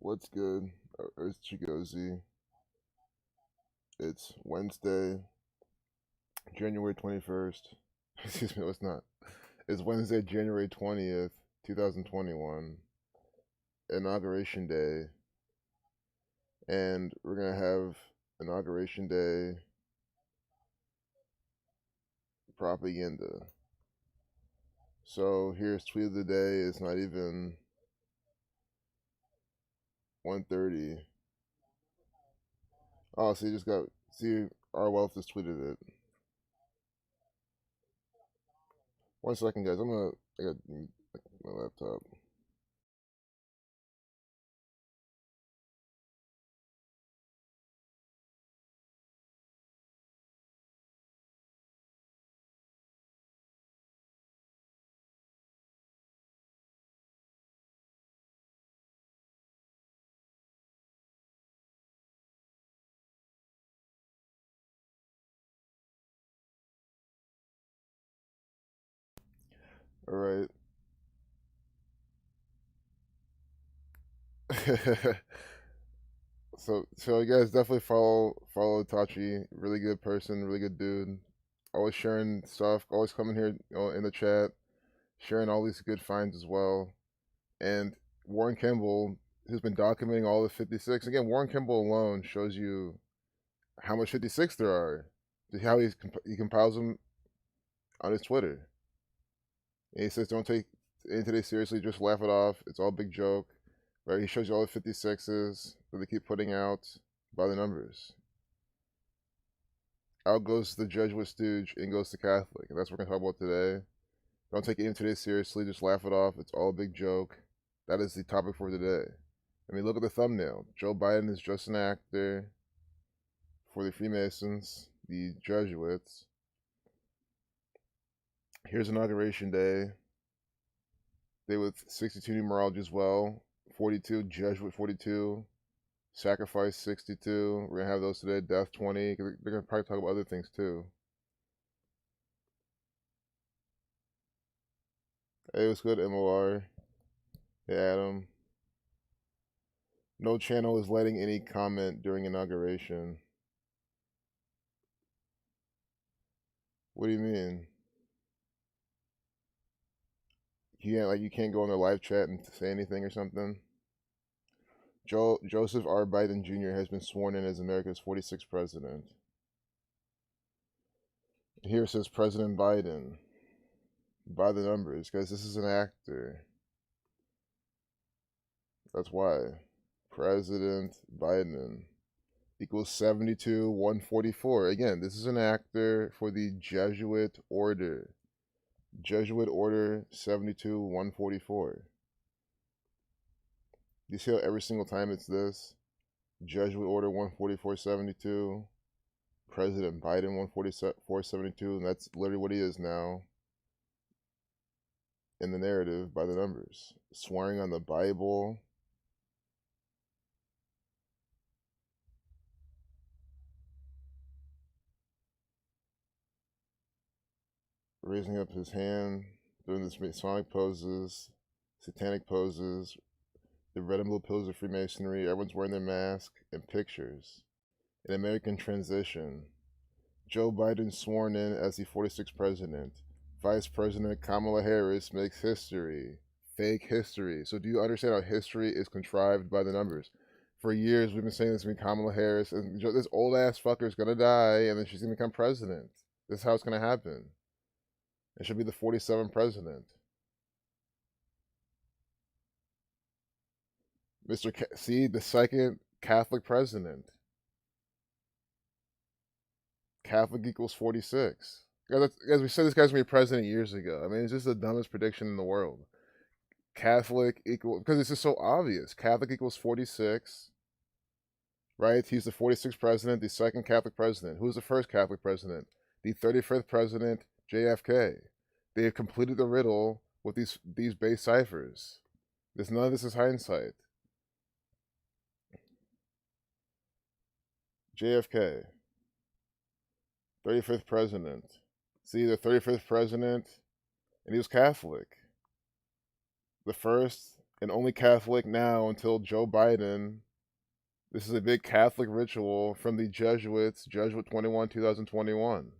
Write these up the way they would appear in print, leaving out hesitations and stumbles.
What's good, Earth Chigozy? It's Wednesday, January 21st. Excuse me, no, it's not. It's Wednesday, January 20th, 2021, Inauguration Day. And we're going to have Inauguration Day propaganda. So here's tweet of the day. It's not even 1:30. Oh, so you just got, see, our wealth has tweeted it. 1 second, guys. I got my laptop. All right. So you guys definitely follow Tachi. Really good person, really good dude. Always sharing stuff. Always coming here, in the chat, sharing all these good finds as well. And Warren Kimball, who's been documenting all the 56. Again, Warren Kimball alone shows you how much 56 there are. How he compiles them on his Twitter. And he says, "Don't take today seriously. Just laugh it off. It's all a big joke." Right? He shows you all the 56s that they keep putting out by the numbers. Out goes the Jesuit stooge, in goes the Catholic. And that's what we're going to talk about today. Don't take any today seriously, just laugh it off. It's all a big joke. That is the topic for today. I mean, look at the thumbnail. Joe Biden is just an actor for the Freemasons, the Jesuits. Here's Inauguration Day. Day with 62 numerology as well. 42, Jesuit 42. Sacrifice 62. We're going to have those today. Death 20. They're going to probably talk about other things too. Hey, what's good, MOR? Hey, Adam. No channel is letting any comment during inauguration. What do you mean? You can't go in their live chat and say anything or something? Joseph R. Biden Jr. has been sworn in as America's 46th president. Here it says President Biden. By the numbers, guys, this is an actor. That's why. President Biden equals 72 144. Again, this is an actor for the Jesuit order. Jesuit order 72 144. You see how every single time it's this? Jesuit order 144.72. President Biden 144.72. And that's literally what he is now in the narrative by the numbers. Swearing on the Bible. Raising up his hand. Doing this Masonic poses. Satanic poses. The red and blue pillars of Freemasonry. Everyone's wearing their mask. And pictures. An American transition. Joe Biden sworn in as the 46th president. Vice President Kamala Harris makes history. Fake history. So do you understand how history is contrived by the numbers? For years, we've been saying this between Kamala Harris and this old ass fucker is gonna die, and then she's gonna become president. This is how it's gonna happen. And she'll be the 47th president. See, the second Catholic president. Catholic equals 46. Guys, we said this guy's gonna be president years ago. I mean, it's just the dumbest prediction in the world. Catholic equal, because it's just so obvious. Catholic equals 46, right? He's the 46th president, the second Catholic president. Who's the first Catholic president? The 35th president, JFK. They have completed the riddle with these base ciphers. None of this is hindsight. JFK, 35th president. See, the 35th president, and he was Catholic. The first and only Catholic now until Joe Biden. This is a big Catholic ritual from the Jesuits, Jesuit 21, 2021.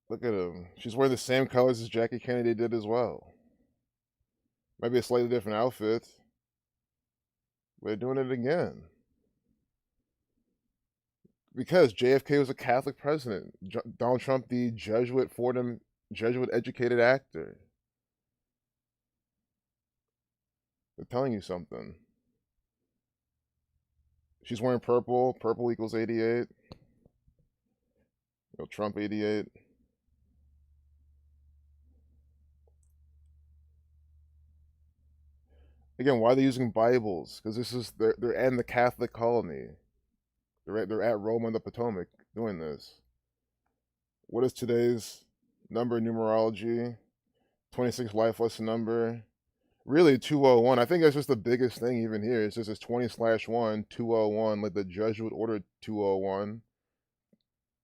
Look at him. She's wearing the same colors as Jackie Kennedy did as well. Maybe a slightly different outfit. They're doing it again. Because JFK was a Catholic president. Donald Trump, the Jesuit Fordham, Jesuit educated actor. They're telling you something. She's wearing purple. Purple equals 88. Trump 88. Again, why are they using Bibles? Because this is they're in the Catholic colony. They're at Rome on the Potomac doing this. What is today's number numerology? 26 life lesson number. Really 201. I think that's just the biggest thing even here. It's just this 20/1, 201, like the Jesuit order 201.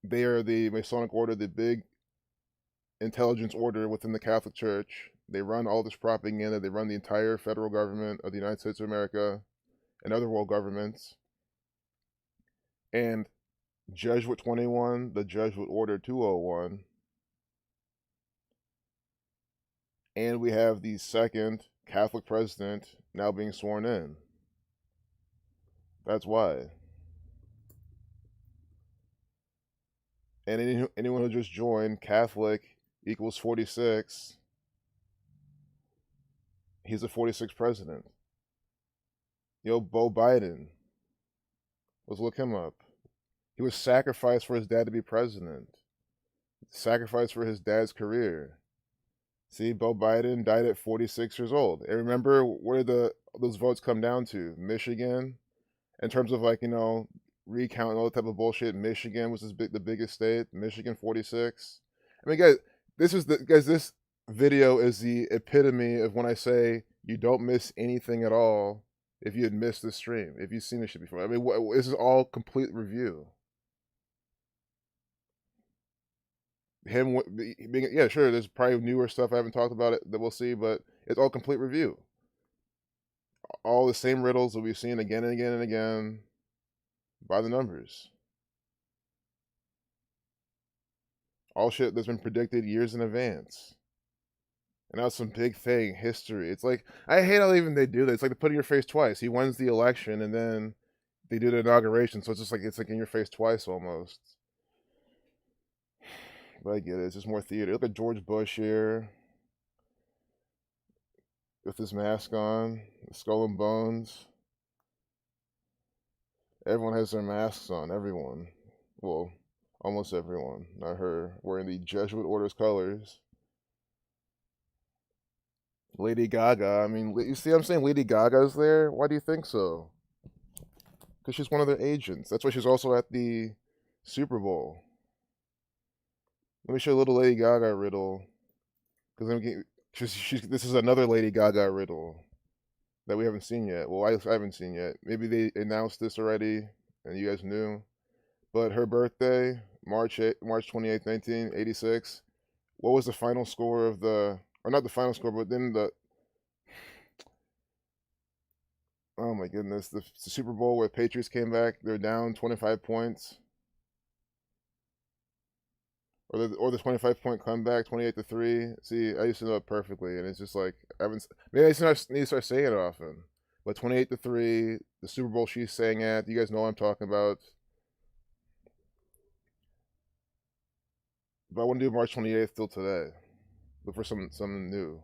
They are the Masonic order, the big intelligence order within the Catholic Church. They run all this propaganda. They run the entire federal government of the United States of America and other world governments. And Jesuit 21, the Jesuit order 201. And we have the second Catholic president now being sworn in. That's why. And anyone who just joined, Catholic equals 46. He's a 46 president. Bo Biden. Let's look him up. He was sacrificed for his dad to be president. Sacrificed for his dad's career. See, Bo Biden died at 46 years old. And remember, where did those votes come down to? Michigan, in terms of recounting all the type of bullshit. Michigan was the biggest state. Michigan 46. I mean, guys, this video is the epitome of when I say you don't miss anything at all if you had missed this stream, if you've seen this shit before. I mean, this is all complete review. Him being, yeah, sure, there's probably newer stuff I haven't talked about it that we'll see, but it's all complete review. All the same riddles that we've seen again and again and again by the numbers. All shit that's been predicted years in advance. And that's some big thing, history. It's like, I hate how even they do that. It's like they put it in your face twice. He wins the election and then they do the inauguration, so it's like in your face twice almost. But I get it. It's just more theater. Look at George Bush here with his mask on, skull and bones. Everyone has their masks on. Everyone. Well, almost everyone. Not her. Wearing the Jesuit order's colors. Lady Gaga. I mean, you see what I'm saying? Lady Gaga's there? Why do you think so? Because she's one of their agents. That's why she's also at the Super Bowl. Let me show you a little Lady Gaga riddle. Because this is another Lady Gaga riddle that we haven't seen yet. Well, I haven't seen yet. Maybe they announced this already and you guys knew. But her birthday, March 28th, 1986. What was the final score of the... Or not the final score, but then the... Oh my goodness. The Super Bowl where Patriots came back. They're down 25 points. Or the 25-point comeback, 28-3. See, I used to know it perfectly, and it's just like maybe I need to start saying it often. But 28-3, the Super Bowl she's saying at. You guys know what I'm talking about. But I want to do March 28th till today. Look for something new.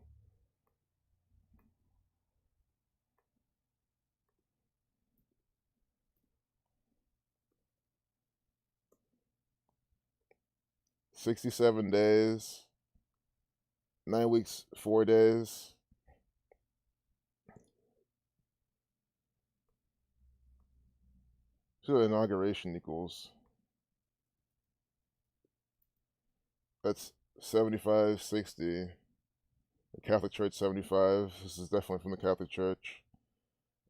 $67 days, 9 weeks, 4 days. So inauguration equals. That's 75, 60. The Catholic Church 75. This is definitely from the Catholic Church.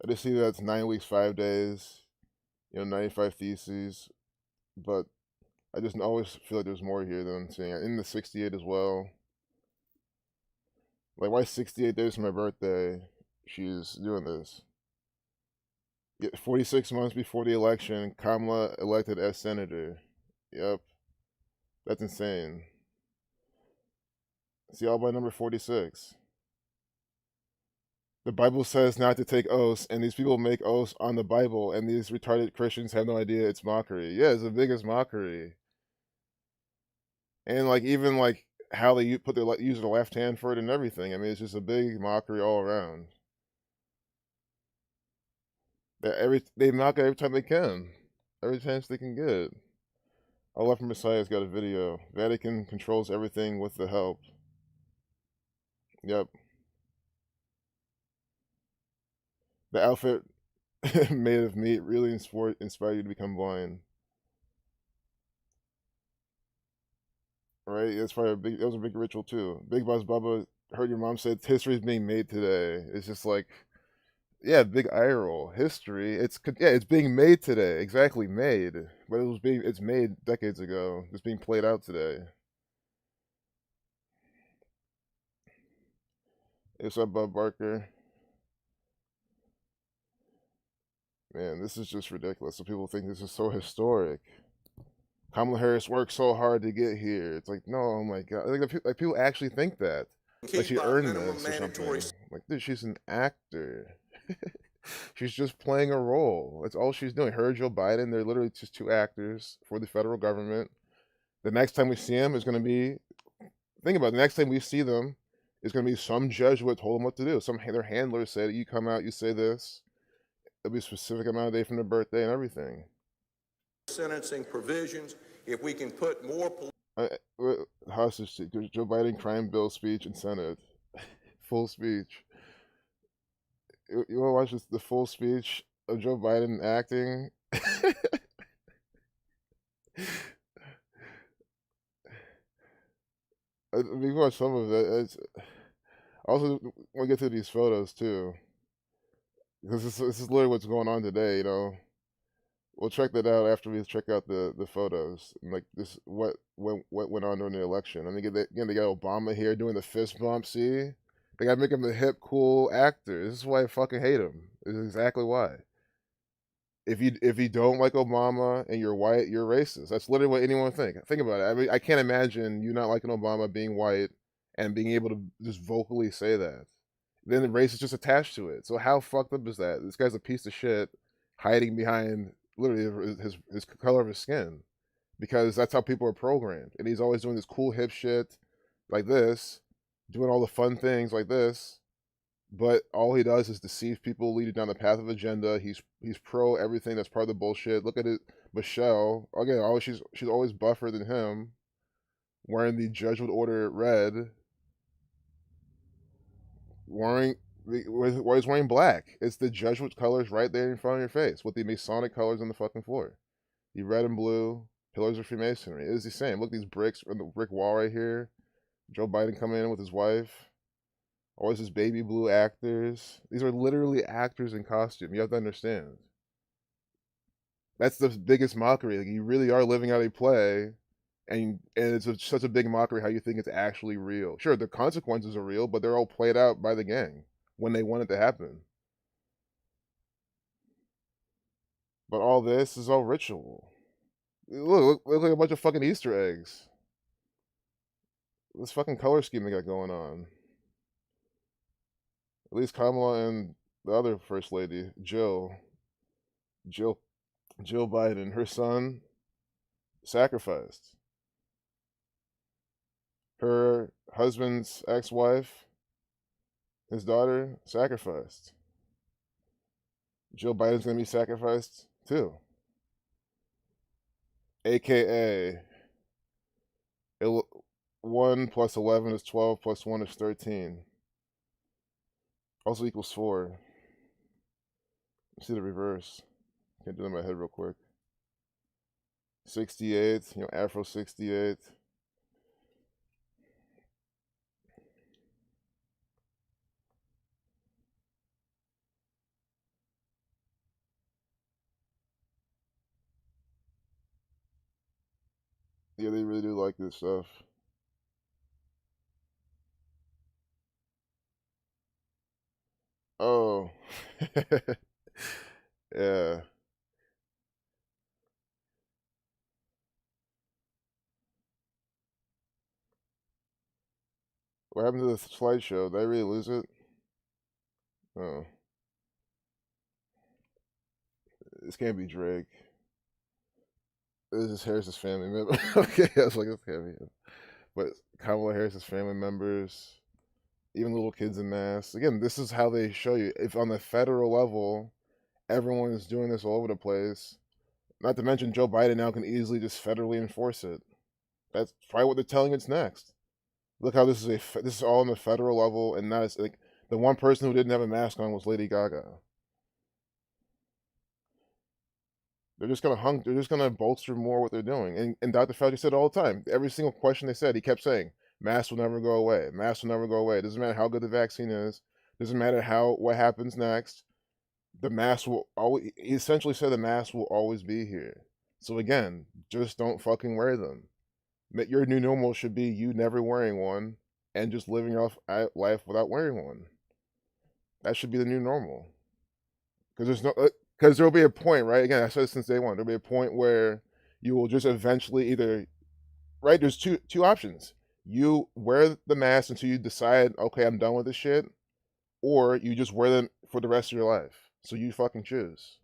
I just see that's 9 weeks, 5 days. 95 theses. But I just always feel like there's more here than I'm seeing. In the 68 as well. Like, why 68 days from my birthday, she's doing this? 46 months before the election, Kamala elected as senator. Yep, that's insane. See, all by number 46. The Bible says not to take oaths, and these people make oaths on the Bible, and these retarded Christians have no idea it's mockery. Yeah, it's the biggest mockery. And like even like how they put their use their left hand for it and everything. I mean, it's just a big mockery all around. They mock it every time they can, every chance they can get. Our Left Messiah's got a video. Vatican controls everything with the help. Yep. The outfit made of meat really inspired you to become blind. Right? That's probably that was a big ritual too. Big Boss Bubba heard your mom said history is being made today. It's just like, yeah, big eye roll. History. It's being made today. Exactly, made. But it's made decades ago. It's being played out today. What's up, Bob Barker? Man, this is just ridiculous. So people think this is so historic. Kamala Harris worked so hard to get here. It's like, no, oh my god, like people actually think that, like she earned this or something. Like, dude, she's an actor. She's just playing a role. That's all she's doing. Her and Joe Biden, they're literally just two actors for the federal government. The next time we see them is going to be, think about it, the next time we see them is going to be some Jesuit told them what to do. Some their handler said, you come out, you say this. It'll be a specific amount of day from their birthday and everything. Sentencing provisions, if we can put more hostage Joe Biden crime bill speech in Senate, full speech. You want to watch the full speech of Joe Biden acting? We can watch some of it. I also want to get to these photos too, because this is literally what's going on today. You know, we'll check that out after we check out the photos and like this what went on during the election. And again, they got Obama here doing the fist bump. See, they got to make him the hip, cool actor. This is why I fucking hate him. This is exactly why. If you don't like Obama and you're white, you're racist. That's literally what anyone think. Think about it. I mean, I can't imagine you not liking Obama being white and being able to just vocally say that. Then the race is just attached to it. So how fucked up is that? This guy's a piece of shit, hiding behind literally his color of his skin, because that's how people are programmed. And he's always doing this cool hip shit like this, doing all the fun things like this, but all he does is deceive people, lead you down the path of agenda. He's pro everything that's part of the bullshit. Look at it, Michelle. Again, she's always buffer than him, wearing the Jesuit order red, wearing why he's wearing black. It's the Jesuit colors right there in front of your face, with the Masonic colors on the fucking floor. The red and blue pillars of Freemasonry. It is the same. Look, these bricks on the brick wall right here. Joe Biden coming in with his wife. Always his baby blue actors. These are literally actors in costume. You have to understand. That's the biggest mockery. Like, you really are living out a play, and it's such a big mockery how you think it's actually real. Sure, the consequences are real, but they're all played out by the gang when they want it to happen. But all this is all ritual. Look like a bunch of fucking Easter eggs. This fucking color scheme they got going on. At least Kamala and the other first lady, Jill Biden, her son sacrificed. Her husband's ex-wife, his daughter, sacrificed. Jill Biden's gonna be sacrificed too. AKA 1 plus 11 is 12 plus 1 is 13. Also equals 4. Let's see the reverse. Can't do it in my head real quick. 68, Afro 68. Yeah, they really do like this stuff. Oh. Yeah. What happened to the slideshow? Did I really lose it? Oh. This can't be Drake. This is Harris's family member. Okay, I was like, this can't be him. But Kamala Harris's family members, even little kids in masks. Again, this is how they show you. If on the federal level, everyone is doing this all over the place, not to mention Joe Biden now can easily just federally enforce it. That's probably what they're telling us next. Look how this is all on the federal level, and not as like the one person who didn't have a mask on was Lady Gaga. They're just gonna bolster more what they're doing. And Dr. Fauci said all the time, every single question they said, he kept saying, masks will never go away. Masks will never go away. It doesn't matter how good the vaccine is. Doesn't matter what happens next. The mask will always he essentially said the mask will always be here. So again, just don't fucking wear them. Your new normal should be you never wearing one and just living your life without wearing one. That should be the new normal. Because there will be a point, right? Again, I said this since day one. There'll be a point where you will just eventually either, right? There's two options. You wear the mask until you decide, okay, I'm done with this shit, or you just wear them for the rest of your life. So you fucking choose.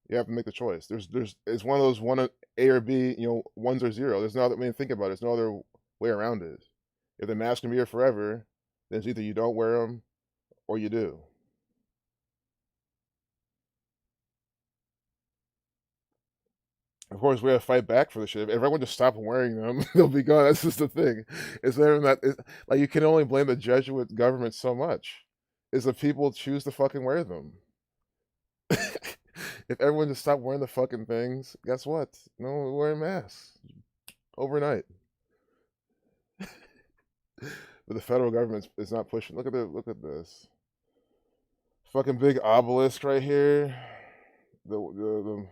You have to make the choice. It's one of those one A or B, ones or zero. There's no other. I mean, think about it. There's no other way around it. If the mask can be here forever, then it's either you don't wear them or you do. Of course, we have to fight back for the shit. If everyone just stopped wearing them, they'll be gone. That's just the thing. It's never that. Like you can only blame the Jesuit government so much. Is the people choose to fucking wear them. If everyone just stopped wearing the fucking things, guess what? No one wearing masks overnight. But the federal government is not pushing. Look at this fucking big obelisk right here. The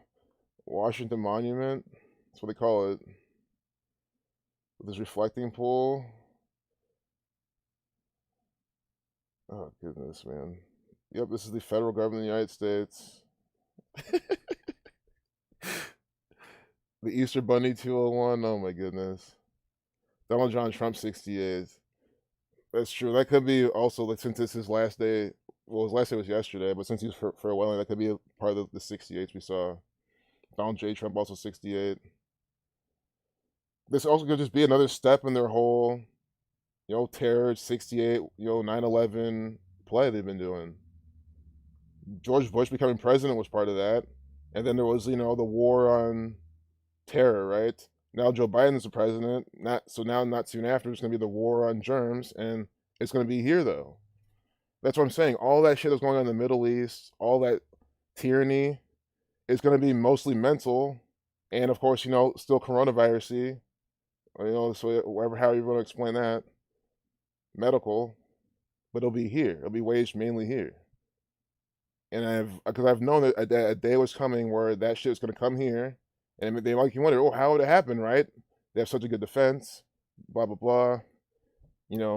Washington Monument. That's what they call it. With this reflecting pool. Oh goodness, man. Yep, this is the federal government of the United States. The Easter Bunny 201. Oh my goodness. Donald John Trump 68. That's true. That could be also like since this is his last day. Well, his last day was yesterday, but since he's farewelling, that could be a part of the 68s we saw. Donald J. Trump also 68. This also could just be another step in their whole, terror 68, 9/11 play they've been doing. George Bush becoming president was part of that, and then there was the war on terror, right? Now Joe Biden's the president. Not soon after, it's going to be the war on germs, and it's going to be here though. That's what I'm saying. All that shit that's going on in the Middle East, all that tyranny, is going to be mostly mental, and of course, still coronavirusy. So whatever, how you want to explain that, medical, but it'll be here. It'll be waged mainly here. And because I've known that a day was coming where that shit is going to come here, and they like you wonder, oh, how would it happen, right? They have such a good defense, blah blah blah.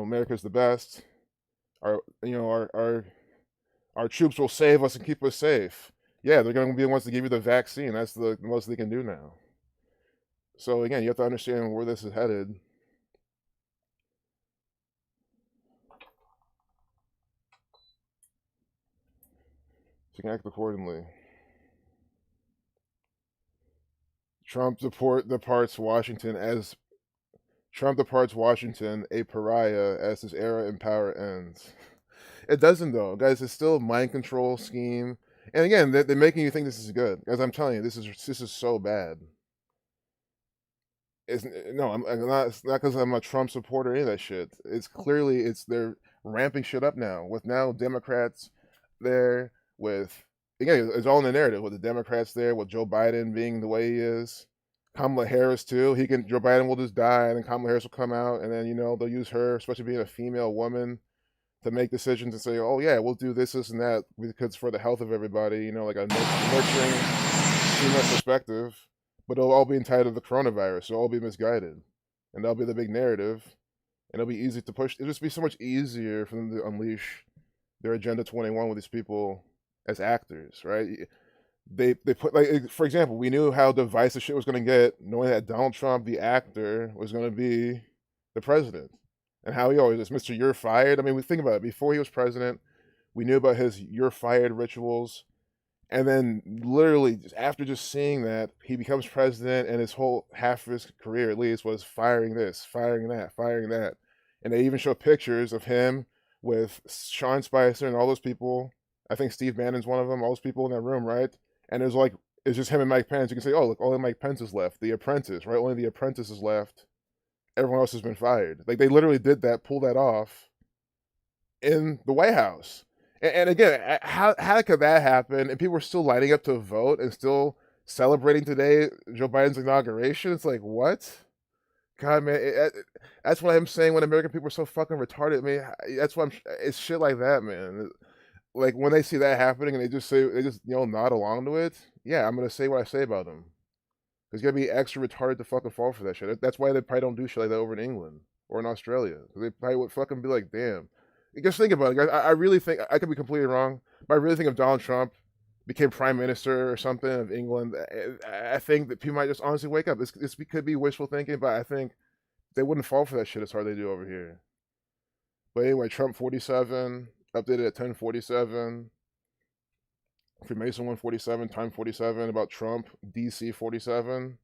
America's the best. Our troops will save us and keep us safe. Yeah, they're going to be the ones to give you the vaccine. That's the most they can do now. So again, you have to understand where this is headed. So you can act accordingly. Departs Washington a pariah as his era in power ends. It doesn't though, guys. It's still a mind control scheme, and again, they're making you think this is good. As I'm telling you, this is so bad. It's no, I'm not. It's not because I'm a Trump supporter or any of that shit. It's clearly they're ramping shit up now with now Democrats there with again it's all in the narrative with the Democrats there with Joe Biden being the way he is, Kamala Harris too. Joe Biden will just die and then Kamala Harris will come out and then they'll use her, especially being a female woman, to make decisions and say, oh yeah, we'll do this and that because for the health of everybody, like a nurturing female perspective. but it'll all be entitled the coronavirus. So it'll all be misguided, and that'll be the big narrative, and it'll be easy to push. It'll just be so much easier for them to unleash their Agenda 21 with these people as actors, right? They put, like, for example, we knew how divisive shit was going to get, knowing that Donald Trump, the actor, was going to be the president, and how he always is, Mister You're fired. I mean, we think about it. Before he was president, we knew about his "you're fired" rituals, and then literally just after just seeing that, he becomes president, and his whole half of his career, at least, was firing this, firing that, firing that. And they even show pictures of him with Sean Spicer and all those people. I think Steve Bannon's one of them. All those people in that room, right? And it's like it's just him and Mike Pence. You can say, "Oh, look, only Mike Pence is left. The Apprentice, right? Only the Apprentice is left. Everyone else has been fired." Like they literally did that, pull that off in the White House. And again, how could that happen? And people are still lining up to vote and still celebrating today Joe Biden's inauguration. It's like, what? God, man, that's what I'm saying. When American people are so fucking retarded, man, that's why it's shit like that, man. Like when they see that happening and they just nod along to it. Yeah, I'm gonna say what I say about them. Because you gotta be extra retarded to fucking fall for that shit. That's why they probably don't do shit like that over in England or in Australia. They probably would fucking be like, damn. Just think about it, guys. I really think I could be completely wrong, but I really think if Donald Trump became prime minister or something of England, I think that people might just honestly wake up. This could be wishful thinking, but I think they wouldn't fall for that shit as hard as they do over here. But anyway, Trump 47 updated at 10:47. Freemason 147, time 47 about Trump, DC 47,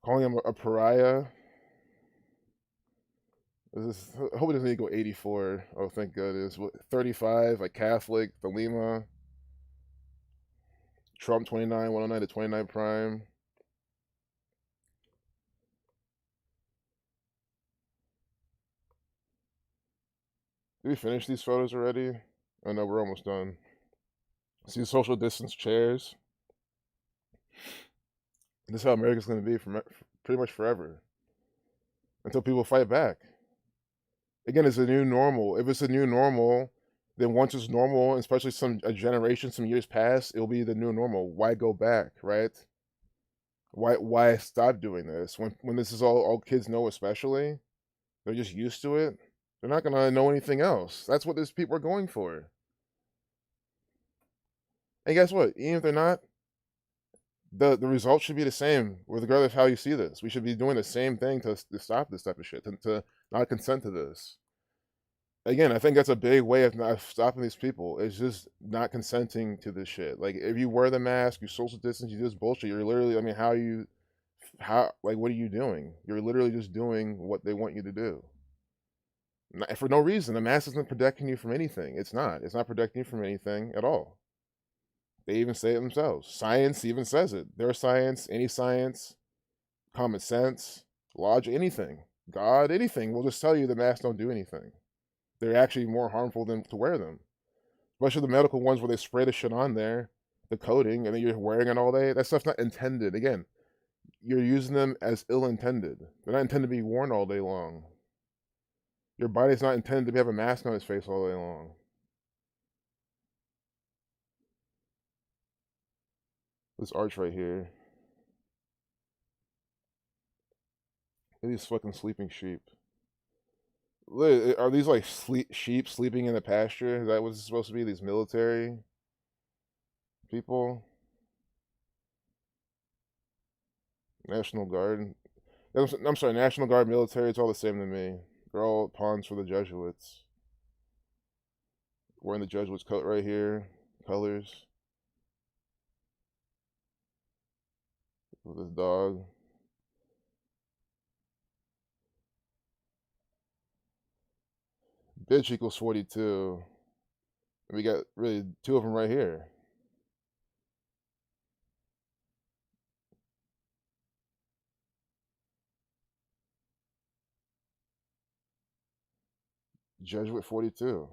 calling him a pariah. I hope it doesn't need to go 84. Oh, thank goodness. 35, like Catholic, the Lima. Trump 29, 109 to 29 prime. Did we finish these photos already? Oh no, we're almost done. See the social distance chairs. This is how America's going to be for pretty much forever until people fight back. Again, it's a new normal. If it's a new normal, then once it's normal, especially a generation, some years past, it'll be the new normal. Why go back, right? Why stop doing this when this is all kids know? Especially, they're just used to it. They're not gonna know anything else. That's what these people are going for. And guess what? Even if they're not, the result should be the same, regardless of how you see this. We should be doing the same thing to stop this type of shit, to not consent to this. Again, I think that's a big way of not stopping these people. Is just not consenting to this shit. Like if you wear the mask, you social distance, you do this bullshit. You're literally, I mean, like, what are you doing? You're literally just doing what they want you to do. For no reason. The mask isn't protecting you from anything. It's not. It's not protecting you from anything at all. They even say it themselves. Science even says it. Their science, any science, common sense, logic, anything, God, anything will just tell you the masks don't do anything. They're actually more harmful than to wear them. Especially the medical ones where they spray the shit on there, the coating, and then you're wearing it all day. That stuff's not intended. Again, you're using them as ill-intended. They're not intended to be worn all day long. Your body's not intended to have a mask on its face all day long. This arch right here. Look at these fucking sleeping sheep. Are these like sheep sleeping in the pasture? Is that what it's supposed to be? These military people? National Guard? I'm sorry, National Guard, military, it's all the same to me. They're all pawns for the Jesuits. Wearing the Jesuits coat right here. Colors. With this dog. Bitch equals 42. And we got really two of them right here. Jesuit 42.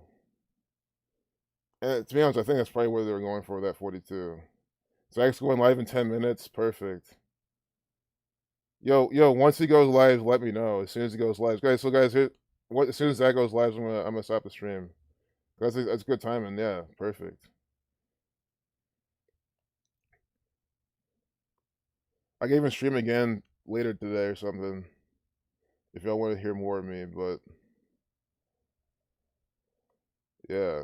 And to be honest, I think that's probably where they were going for with that 42. Zach's going live in 10 minutes. Perfect. Yo, once he goes live, let me know. As soon as he goes live. Guys, so guys, as soon as Zach goes live, I'm gonna stop the stream. That's good timing, yeah. Perfect. I can even stream again later today or something if y'all want to hear more of me. But yeah,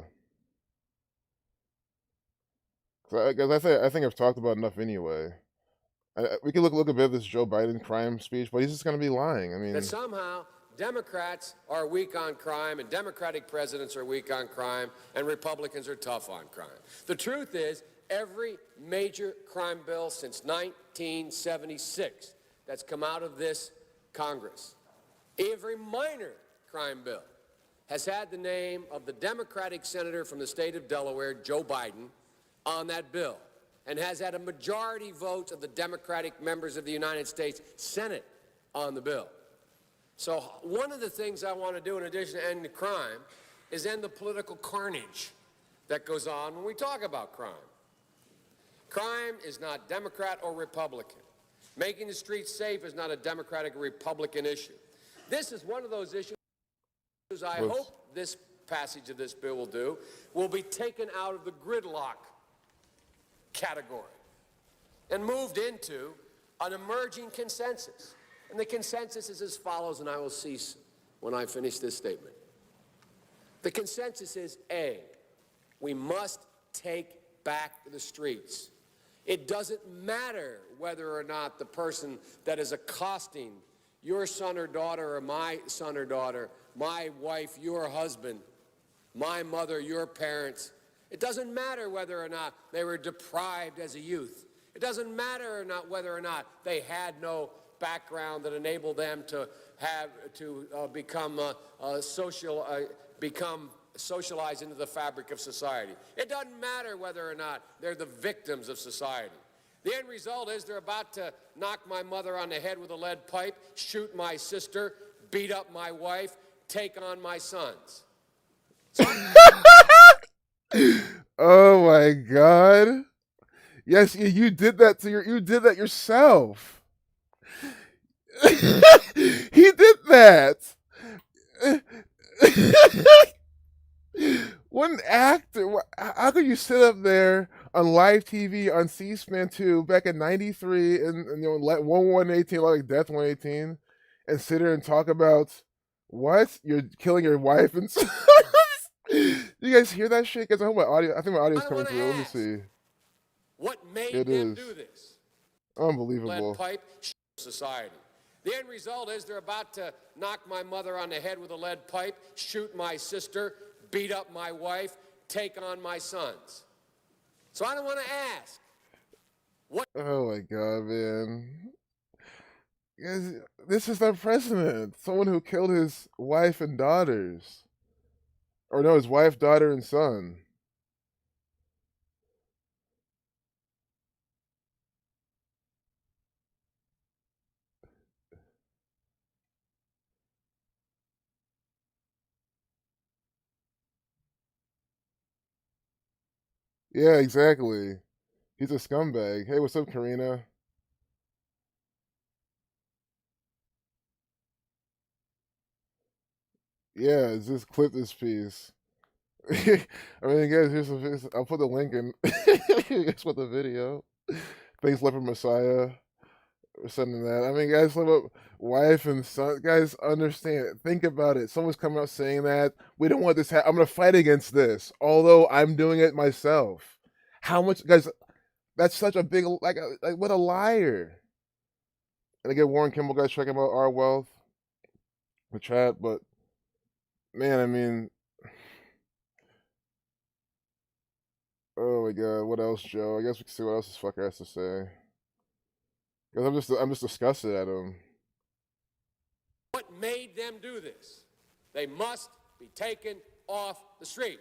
because I think I've talked about enough anyway. We can look a bit at this Joe Biden crime speech, but he's just gonna be lying. I That mean, somehow Democrats are weak on crime and Democratic presidents are weak on crime and Republicans are tough on crime. The truth is, every major crime bill since 1976 that's come out of this Congress, every minor crime bill has had the name of the Democratic senator from the state of Delaware, Joe Biden, on that bill, and has had a majority vote of the Democratic members of the United States Senate on the bill. So one of the things I want to do in addition to ending crime is end the political carnage that goes on when we talk about crime. Crime is not Democrat or Republican. Making the streets safe is not a Democratic or Republican issue. This is one of those issues I what's hope this passage of this bill will be taken out of the gridlock category and moved into an emerging consensus. And the consensus is as follows, and I will cease when I finish this statement. The consensus is A, we must take back the streets. It doesn't matter whether or not the person that is accosting your son or daughter or my son or daughter, my wife, your husband, my mother, your parents, it doesn't matter whether or not they were deprived as a youth. It doesn't matter whether or not they had no background that enabled them to become socialized into the fabric of society. It doesn't matter whether or not they're the victims of society. The end result is they're about to knock my mother on the head with a lead pipe, shoot my sister, beat up my wife, take on my sons. oh my god! Yes, you did that you did that yourself. he did that. What an actor! How could you sit up there on live TV on C-SPAN 2 back in '93 and 118 like Death 118 and sit there and talk about what you're killing your wife and sons? You guys hear that shit? Guys, I hope my audio. I think my audio is I coming want to through. Let me ask, see. what made It them is do this? Lead unbelievable. pipe, society. The end result is they're about to knock my mother on the head with a lead pipe, shoot my sister, beat up my wife, take on my sons. So I don't want to ask, Oh my god, man! Guys, this is our president. Someone who killed his wife and daughters, or no, his wife, daughter, and son. Yeah, exactly. He's a scumbag. Hey, what's up, Karina? Yeah, just clip this piece. I mean, guys, I'll put the link in. Guess what the video? Thanks, Leopard Messiah, for sending that. I mean, guys, live up wife and son. Guys, understand. Think about it. Someone's coming out saying that we don't want this. I'm gonna fight against this, although I'm doing it myself. How much, guys? That's such a big like what a liar. And again, Warren Kimball, guys, checking out our wealth, the chat. But man, I mean, oh my god, what else, Joe? I guess we can see what else this fucker has to say. Cause I'm just disgusted at him. what made them do this? They must be taken off the street.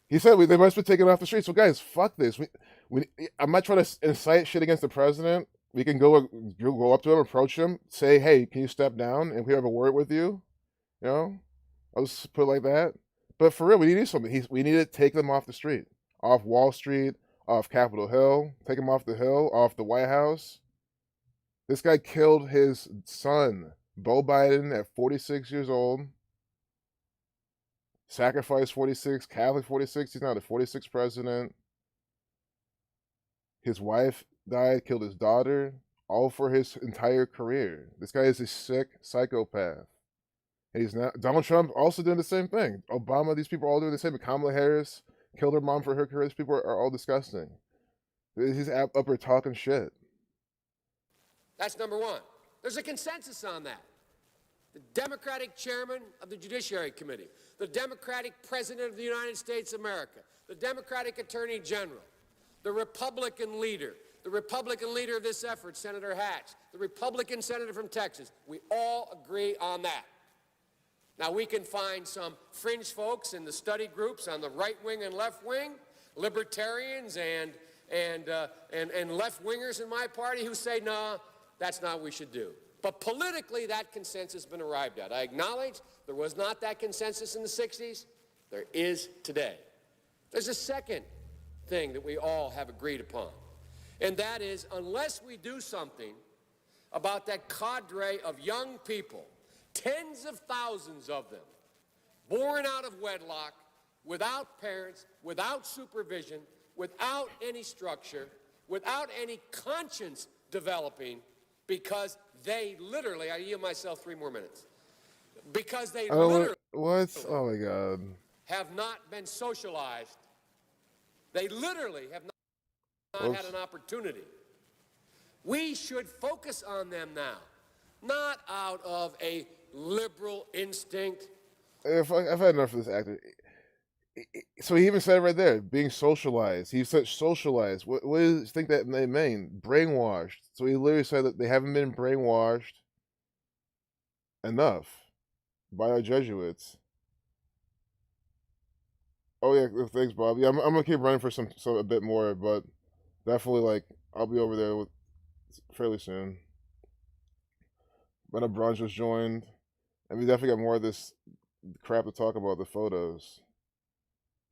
He said they must be taken off the street. So guys, fuck this. We I'm not trying to incite shit against the president. We can go up to him, approach him, say, hey, can you step down? And we have a word with you. You know, I'll just put it like that. But for real, we need something. We need to take them off the street, off Wall Street, off Capitol Hill, take them off the Hill, off the White House. This guy killed his son, Beau Biden, at 46 years old. Sacrifice 46, Catholic 46. He's now the 46th president. His wife died, killed his daughter. all for his entire career. This guy is a sick psychopath. And he's not. Donald Trump also doing the same thing. Obama, these people are all doing the same. Kamala Harris killed her mom for her career. These people are all disgusting. He's up there talking shit. That's number one. There's a consensus on that. The Democratic chairman of the Judiciary Committee, the Democratic president of the United States of America, the Democratic attorney general, the Republican leader of this effort, Senator Hatch, the Republican senator from Texas. We all agree on that. Now, we can find some fringe folks in the study groups on the right wing and left wing, libertarians and left-wingers in my party who say, no, that's not what we should do. But politically, that consensus has been arrived at. I acknowledge there was not that consensus in the 60s. There is today. There's a second thing that we all have agreed upon, and that is unless we do something about that cadre of young people, tens of thousands of them, born out of wedlock, without parents, without supervision, without any structure, without any conscience developing, because they literally, I yield myself 3 more minutes, because they literally what? Oh my God. have not been socialized. They literally have not had an opportunity. We should focus on them now, not out of a liberal instinct. I've had enough of this actor. So he even said it right there, being socialized. He said socialized. What do you think that they mean? Brainwashed. So he literally said that they haven't been brainwashed enough by our Jesuits. Oh yeah, thanks, Bob. Yeah, I'm gonna keep running for some a bit more, but definitely like I'll be over there fairly soon. But Brunch just joined, and we definitely got more of this crap to talk about. The photos.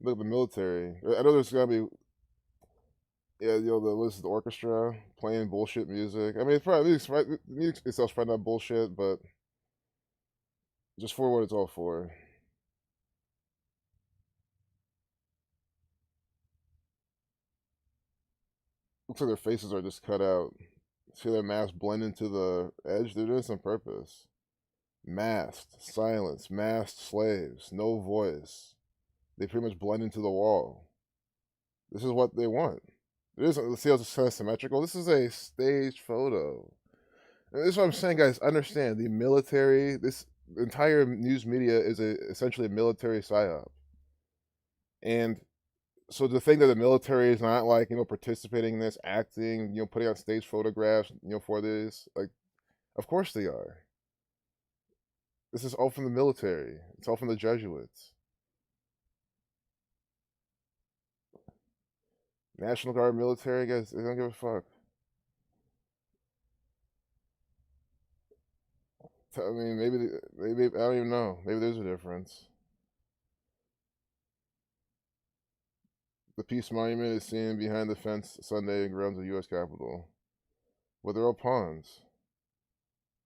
Look at the military. I know there's gonna be, yeah, the orchestra playing bullshit music. I mean, it's probably music itself's probably not bullshit, but just for what it's all for. Looks like their faces are just cut out. See their masks blend into the edge? They're doing this on purpose. Masked, silence, masked slaves, no voice. They pretty much blend into the wall. This is what they want. Let's see how it's kind of symmetrical. This is a staged photo. And this is what I'm saying, guys. Understand the military. This entire news media is essentially a military psyop. And so to think that the military is not like participating in this, acting, putting out stage photographs, for this, like, of course they are. This is all from the military. It's all from the Jesuits. National Guard, military, guys, they don't give a fuck. I mean, maybe I don't even know. Maybe there's a difference. The Peace Monument is seen behind the fence Sunday in grounds of the U.S. Capitol. Well, they're all pawns.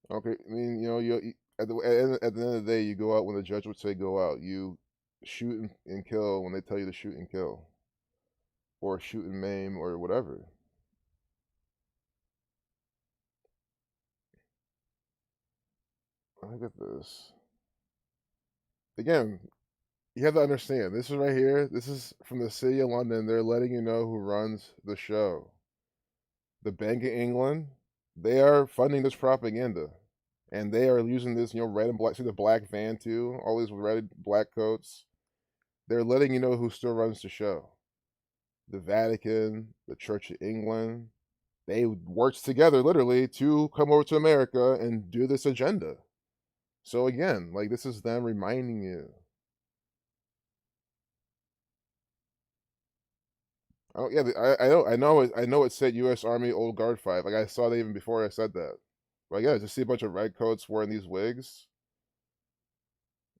Okay, I mean, you at the end of the day, you go out when the judge would say go out. You shoot and kill when they tell you to shoot and kill, or shoot and maim, or whatever. Look at this. Again, you have to understand. This is right here. This is from the City of London. They're letting you know who runs the show. The Bank of England. They are funding this propaganda. And they are using this, red and black. See the black van too? All these red, black coats. They're letting you know who still runs the show. The Vatican, the Church of England. They worked together, literally, to come over to America and do this agenda. So again, like, this is them reminding you. Oh yeah, I know it said U.S. Army Old Guard 5. Like, I saw that even before I said that. But yeah, just see a bunch of red coats wearing these wigs.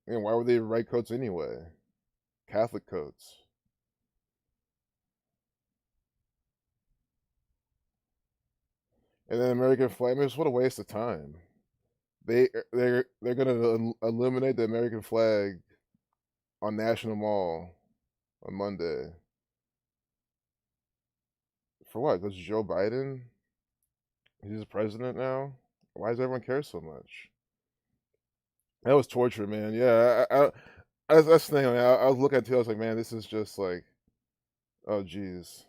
And why were they red coats anyway? Catholic coats. And then American flag. I mean, what a waste of time. They're gonna illuminate the American flag on National Mall on Monday. For what? Because Joe Biden? He's the president now. Why does everyone care so much? That was torture, man. Yeah, that's the thing. I mean, I was looking at it too. I was like, man, this is just like, oh, geez.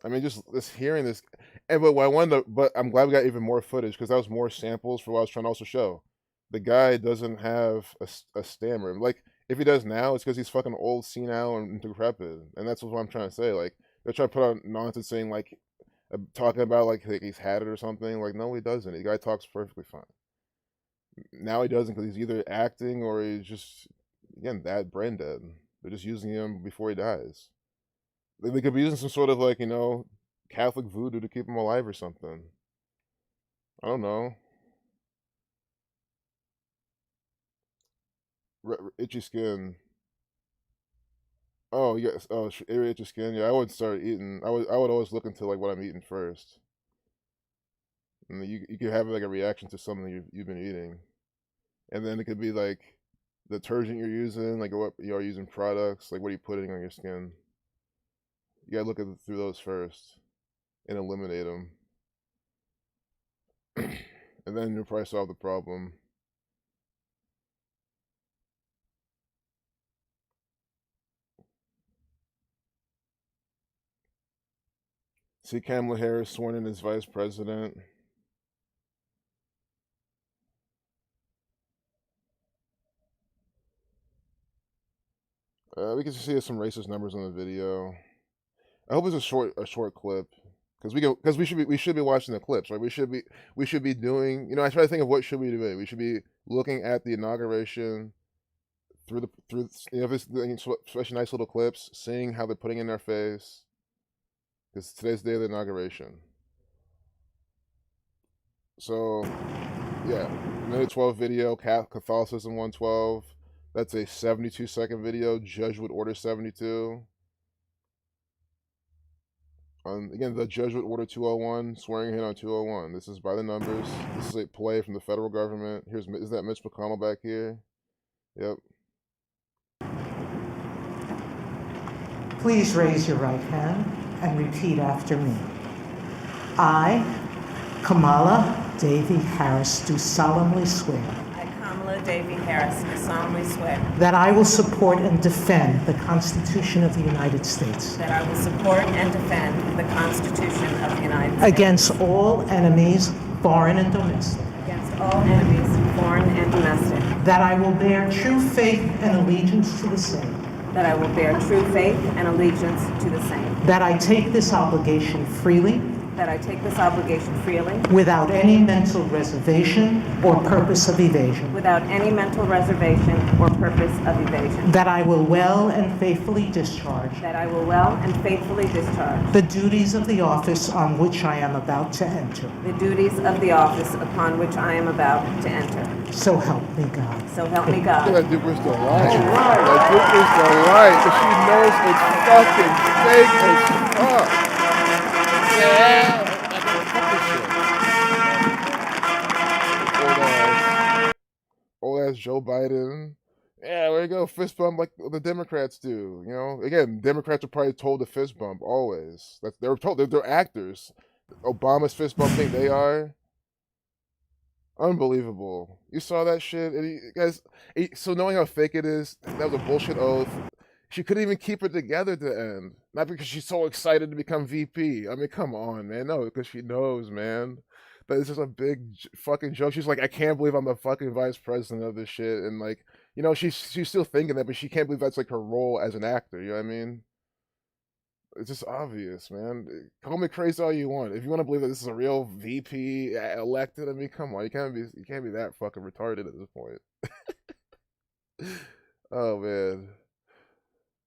I mean, just hearing this, and but what I wanted, but I'm glad we got even more footage because that was more samples for what I was trying to also show. The guy doesn't have a stammer. Like if he does now, it's because he's fucking old, senile, and decrepit, and that's what I'm trying to say. Like they're trying to put on nonsense saying like talking about like he's had it or something. Like no, he doesn't. The guy talks perfectly fine. Now he doesn't because he's either acting or he's just again that brain dead. They're just using him before he dies. They could be using some sort of like Catholic voodoo to keep him alive or something. I don't know. Itchy skin. Oh yes. Oh, itchy skin. Yeah, I would start eating. I would always look into like what I'm eating first, and then you could have like a reaction to something you've been eating, and then it could be like the detergent you're using, like what you're using products, like what are you putting on your skin. You gotta look through those first and eliminate them, and then you'll probably solve the problem. See Kamala Harris sworn in as vice president. We can see some racist numbers on the video. I hope it's a short clip because we should be watching the clips, right? We should be doing. I try to think of what should we do. We should be looking at the inauguration through this, especially nice little clips, seeing how they're putting in their face because today's the day of the inauguration. So yeah, minute 12 video, Catholicism 112. That's a 72-second video. Jesuit Order 72. Again, the Jesuit Order 201, swearing in on 201. This is by the numbers. This is a play from the federal government. Is that Mitch McConnell back here? Yep. Please raise your right hand and repeat after me. I, Kamala Davy Harris, do solemnly swear I, Kamala Davy Harris, do solemnly swear that I will support and defend the Constitution of the United States that I will support and defend the Constitution of the United States against all enemies, foreign and domestic, against all enemies, foreign and domestic, that I will bear true faith and allegiance to the same, that I will bear true faith and allegiance to the same, that I take this obligation freely that I take this obligation freely without any mental reservation or purpose of evasion, without any mental reservation or purpose of evasion, that I will well and faithfully discharge that I will well and faithfully discharge the duties of the office on which I am about to enter. the duties of the office upon which I am about to enter. So help me God. So help me Look God. at that dude was the light. That dude was the light. But she knows it's fucking fake as fuck. Yeah. Old ass Joe Biden. Yeah, there you go. Fist bump like the Democrats do. Again, Democrats are probably told to fist bump always. They were told they're actors. Obama's fist bumping. They are unbelievable. You saw that shit, and guys. So knowing how fake it is, that was a bullshit oath. She couldn't even keep it together at the end. Not because she's so excited to become VP. I mean, come on, man. No, because she knows, man. That this is a big fucking joke. She's like, I can't believe I'm the fucking vice president of this shit, and like, she's still thinking that, but she can't believe that's like her role as an actor. You know what I mean? It's just obvious, man. Call me crazy all you want. If you want to believe that this is a real VP elected, I mean, come on. You can't be that fucking retarded at this point. Oh man.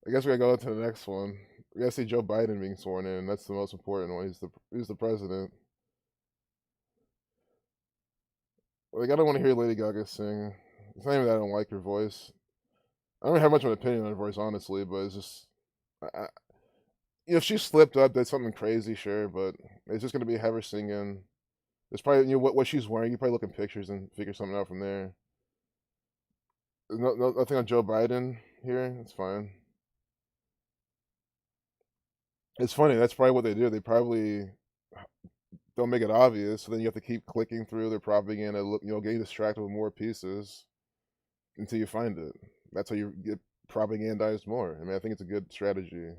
I guess we gotta go on to the next one. We gotta see Joe Biden being sworn in. That's the most important one. He's the president. Like I don't want to hear Lady Gaga sing. It's not even that I don't like her voice. I don't really have much of an opinion on her voice, honestly, but it's just, if she slipped up, that's something crazy, sure, but it's just gonna be have her singing. There's probably what she's wearing. You probably look in pictures and figure something out from there. There's nothing on Joe Biden here. It's fine. It's funny. That's probably what they do. They probably don't make it obvious. So then you have to keep clicking through their propaganda, getting distracted with more pieces until you find it. That's how you get propagandized more. I mean, I think it's a good strategy.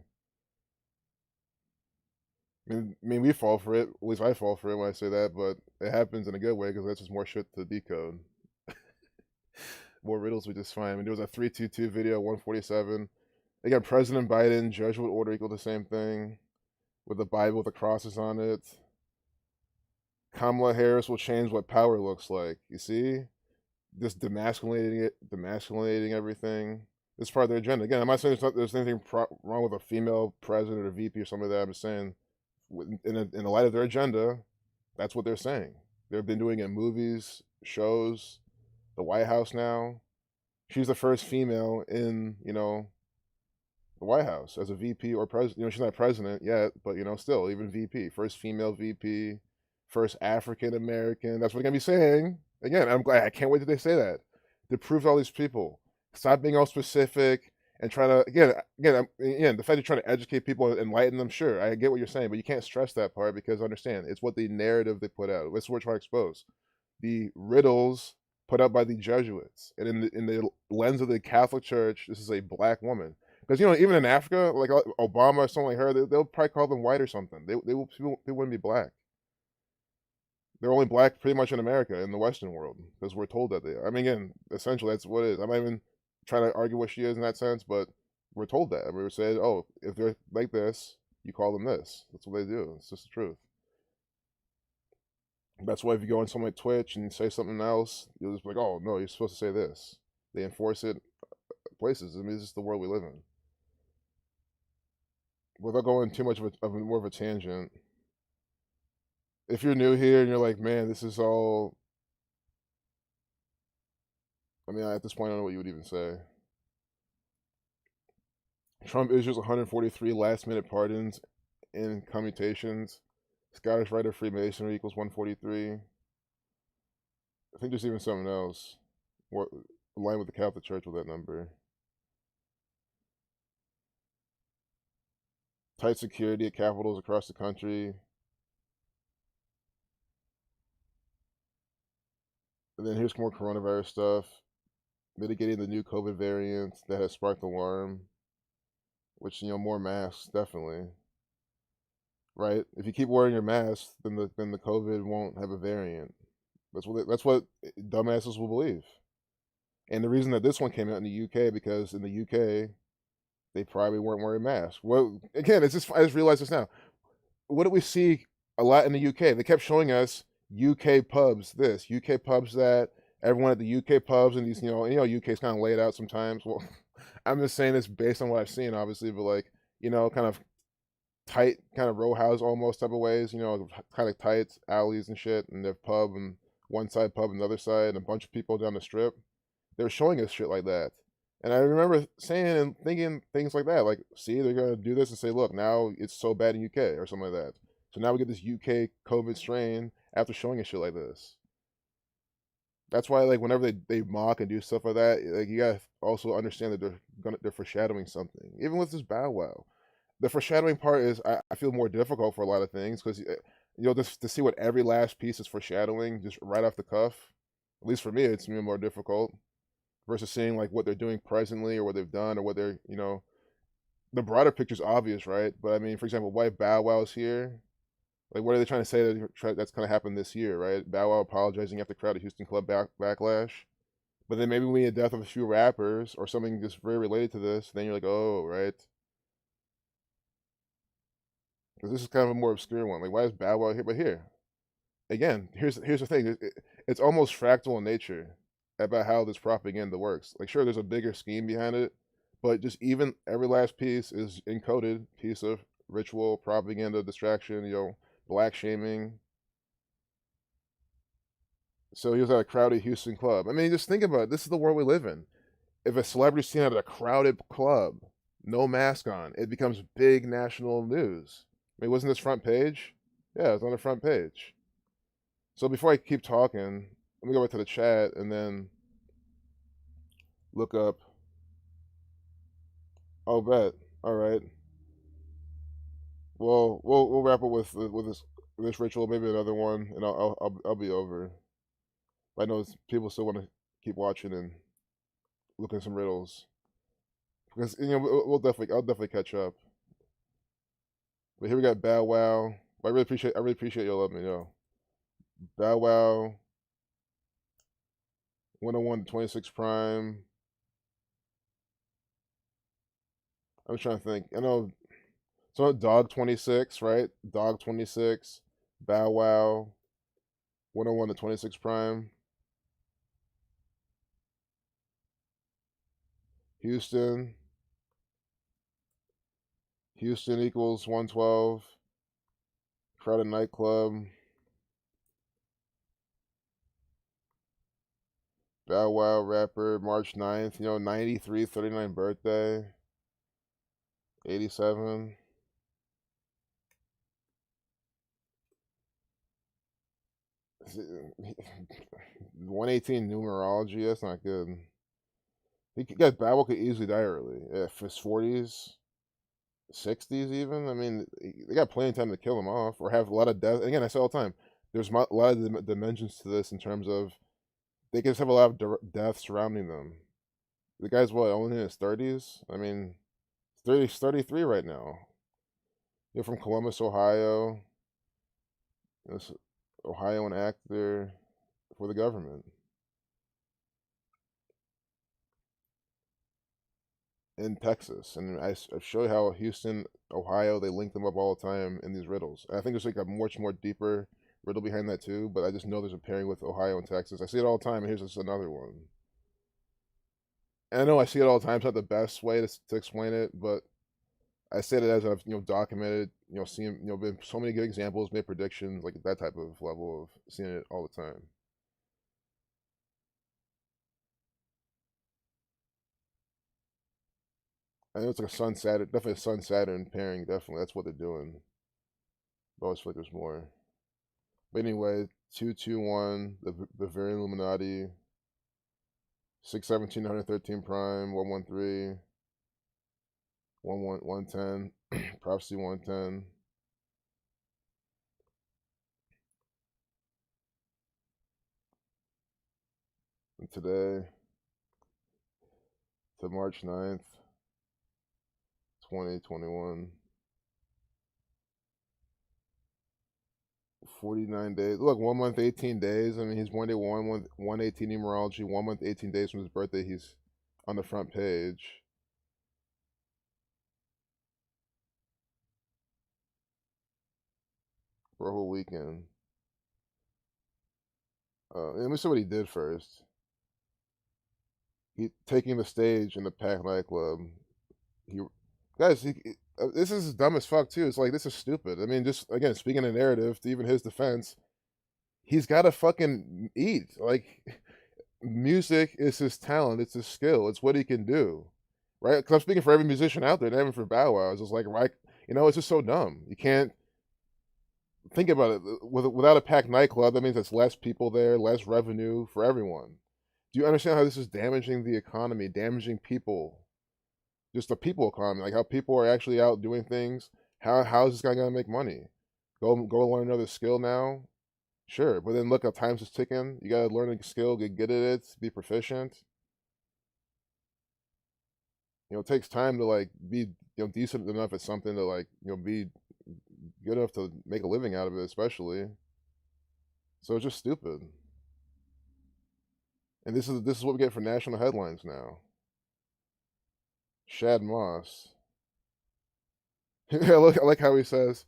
I mean, we fall for it. At least I fall for it when I say that, but it happens in a good way because that's just more shit to decode. More riddles we just find. I mean, there was a 322 video, 147. They got President Biden, Jesuit order equal the same thing, with the Bible with the crosses on it. Kamala Harris will change what power looks like. You see? Just demasculating everything. This is part of their agenda. Again, I'm not saying there's anything wrong with a female president or VP or something like that. I'm just saying, in the light of their agenda, that's what they're saying. They've been doing it in movies, shows, the White House now. She's the first female in, the White House as a VP or president. She's not president yet, but, still, even VP. First female VP, first African American. That's what they're going to be saying. Again, I'm glad. I can't wait till they say that. To prove to all these people. Stop being all specific and try to, again, the fact you're trying to educate people and enlighten them, sure, I get what you're saying, but you can't stress that part because understand, it's what the narrative they put out. That's what we're trying to expose. The riddles put out by the Jesuits. And in the lens of the Catholic Church, this is a black woman. Because, even in Africa, like Obama or someone like her, they'll probably call them white or something. People wouldn't be black. They're only black pretty much in America, in the Western world, because we're told that they are. I mean, again, essentially, that's what it is. I'm not even trying to argue what she is in that sense, but we're told that. We were said, oh, if they're like this, you call them this. That's what they do. It's just the truth. That's why if you go on something like Twitch and say something else, you'll just be like, oh, no, you're supposed to say this. They enforce it places. I mean, it's just the world we live in. Without going too much of more of a tangent, if you're new here and you're like, man, this is all, I mean, at this point, I don't know what you would even say. Trump issues 143 last-minute pardons and commutations. Scottish Rite of Freemasonry equals 143. I think there's even something else. What aligned with the Catholic Church with that number. Tight security at capitals across the country. And then here's more coronavirus stuff. Mitigating the new COVID variant that has sparked alarm. Which, more masks, definitely. Right? If you keep wearing your mask, then the COVID won't have a variant. That's what dumbasses will believe. And the reason that this one came out in the UK, because in the UK, they probably weren't wearing masks. Well, again, I just realized this now. What do we see a lot in the UK? They kept showing us UK pubs this, UK pubs that, everyone at the UK pubs, and these, UK's kind of laid out sometimes. Well, I'm just saying this based on what I've seen, obviously, but like, kind of tight, kind of row house almost type of ways, kind of tight alleys and shit, and they have pub and one side pub and the other side, and a bunch of people down the strip. They were showing us shit like that. And I remember saying and thinking things like that, like, see, they're going to do this and say, look, now it's so bad in UK or something like that. So now we get this UK COVID strain after showing us shit like this. That's why, like, whenever they mock and do stuff like that, like, you gotta also understand that they're foreshadowing something. Even with this Bow Wow, the foreshadowing part is I feel more difficult for a lot of things because just to see what every last piece is foreshadowing just right off the cuff. At least for me, it's even more difficult versus seeing like what they're doing presently or what they've done or what they're the broader picture's obvious, right? But I mean, for example, why Bow Wow's here? Like, what are they trying to say that's going to happen this year, right? Bow Wow apologizing after crowd at Houston Club backlash. But then maybe when you get death of a few rappers or something just very related to this, then you're like, oh, right? Because this is kind of a more obscure one. Like, why is Bow Wow here? But here, again, here's the thing. It's almost fractal in nature about how this propaganda works. Like, sure, there's a bigger scheme behind it, but just even every last piece is encoded piece of ritual, propaganda, distraction, black shaming. So he was at a crowded Houston club. I mean, just think about it. This is the world we live in. If a celebrity's seen at a crowded club, no mask on, it becomes big national news. I mean, wasn't this front page? Yeah, it was on the front page. So before I keep talking, let me go back to the chat and then look up. Oh, bet. All right. Well, we'll wrap up with this this ritual, maybe another one, and I'll be over. I know people still want to keep watching and looking at some riddles because we'll definitely I'll definitely catch up. But here we got Bow Wow. I really appreciate y'all letting me know. Bow Wow 101 to 26 Prime. I'm trying to think. I know so Dog 26, right? Dog 26, Bow Wow 101 to 26 Prime. Houston. Houston equals 112. Crowded nightclub. Bow Wow rapper, March 9th. 93, 39 birthday. 87. 118 numerology. That's not good. Guys, Bow Wow could easily die early. If his 40s, 60s, even. I mean, they got plenty of time to kill him off or have a lot of death. And again, I say all the time, there's a lot of dimensions to this in terms of they can just have a lot of death surrounding them. The guy's what, only in his 30s? I mean, 33 right now. You're from Columbus, Ohio. This Ohioan actor for the government. In Texas. And I show you how Houston, Ohio, they link them up all the time in these riddles. And I think there's like a much more deeper riddle behind that too, but I just know there's a pairing with Ohio and Texas. I see it all the time, and here's just another one. And I know I see it all the time. It's not the best way to explain it, but I say it as I've documented, seen been so many good examples, made predictions, like that type of level of seeing it all the time. I know it's like a Sun Saturn, definitely a Sun Saturn pairing. Definitely, that's what they're doing. But I always feel like there's more. But anyway, 221, the Bavarian Illuminati, 617, 113 prime, 113, 110, prophecy 110. And today, to March 9th, 2021. 49 days. Look, 1 month, 18 days. I mean, he's 1 day 118 numerology. 1 month, 18 days from his birthday. He's on the front page for a whole weekend. Let me see what he did first. He taking the stage in the Pack nightclub. He guys, this is dumb as fuck too. It's like this is stupid. I mean, just again speaking of narrative, to even his defense, he's got to fucking eat. Like, music is his talent. It's his skill. It's what he can do, right? Because I'm speaking for every musician out there, not even for Bow Wow. It's just like, right? It's just so dumb. You can't think about it. Without a packed nightclub, that means there's less people there, less revenue for everyone. Do you understand how this is damaging the economy, damaging people, just the people economy, like how people are actually out doing things? How is this guy gonna make money? Go learn another skill now. Sure, but then look how times is ticking. You gotta learn a skill, get good at it, be proficient. It takes time to like be decent enough at something to like be good enough to make a living out of it, especially. So it's just stupid. And this is what we get for national headlines now. Shad Moss. I like how he says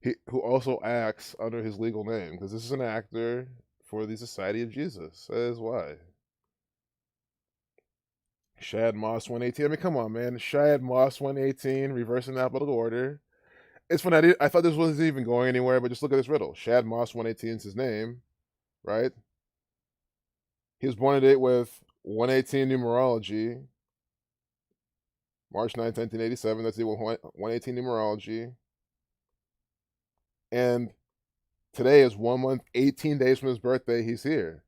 he who also acts under his legal name, because this is an actor for the Society of Jesus. That is why. Shad Moss 118. I mean, come on, man. Shad Moss 118, reversing alphabetical order. It's funny. I thought this wasn't even going anywhere, but just look at this riddle. Shad Moss 118 is his name, right? He was born a date with 118 numerology, March 9th, 1987. That's the 118 numerology. And today is 1 month, 18 days from his birthday. He's here.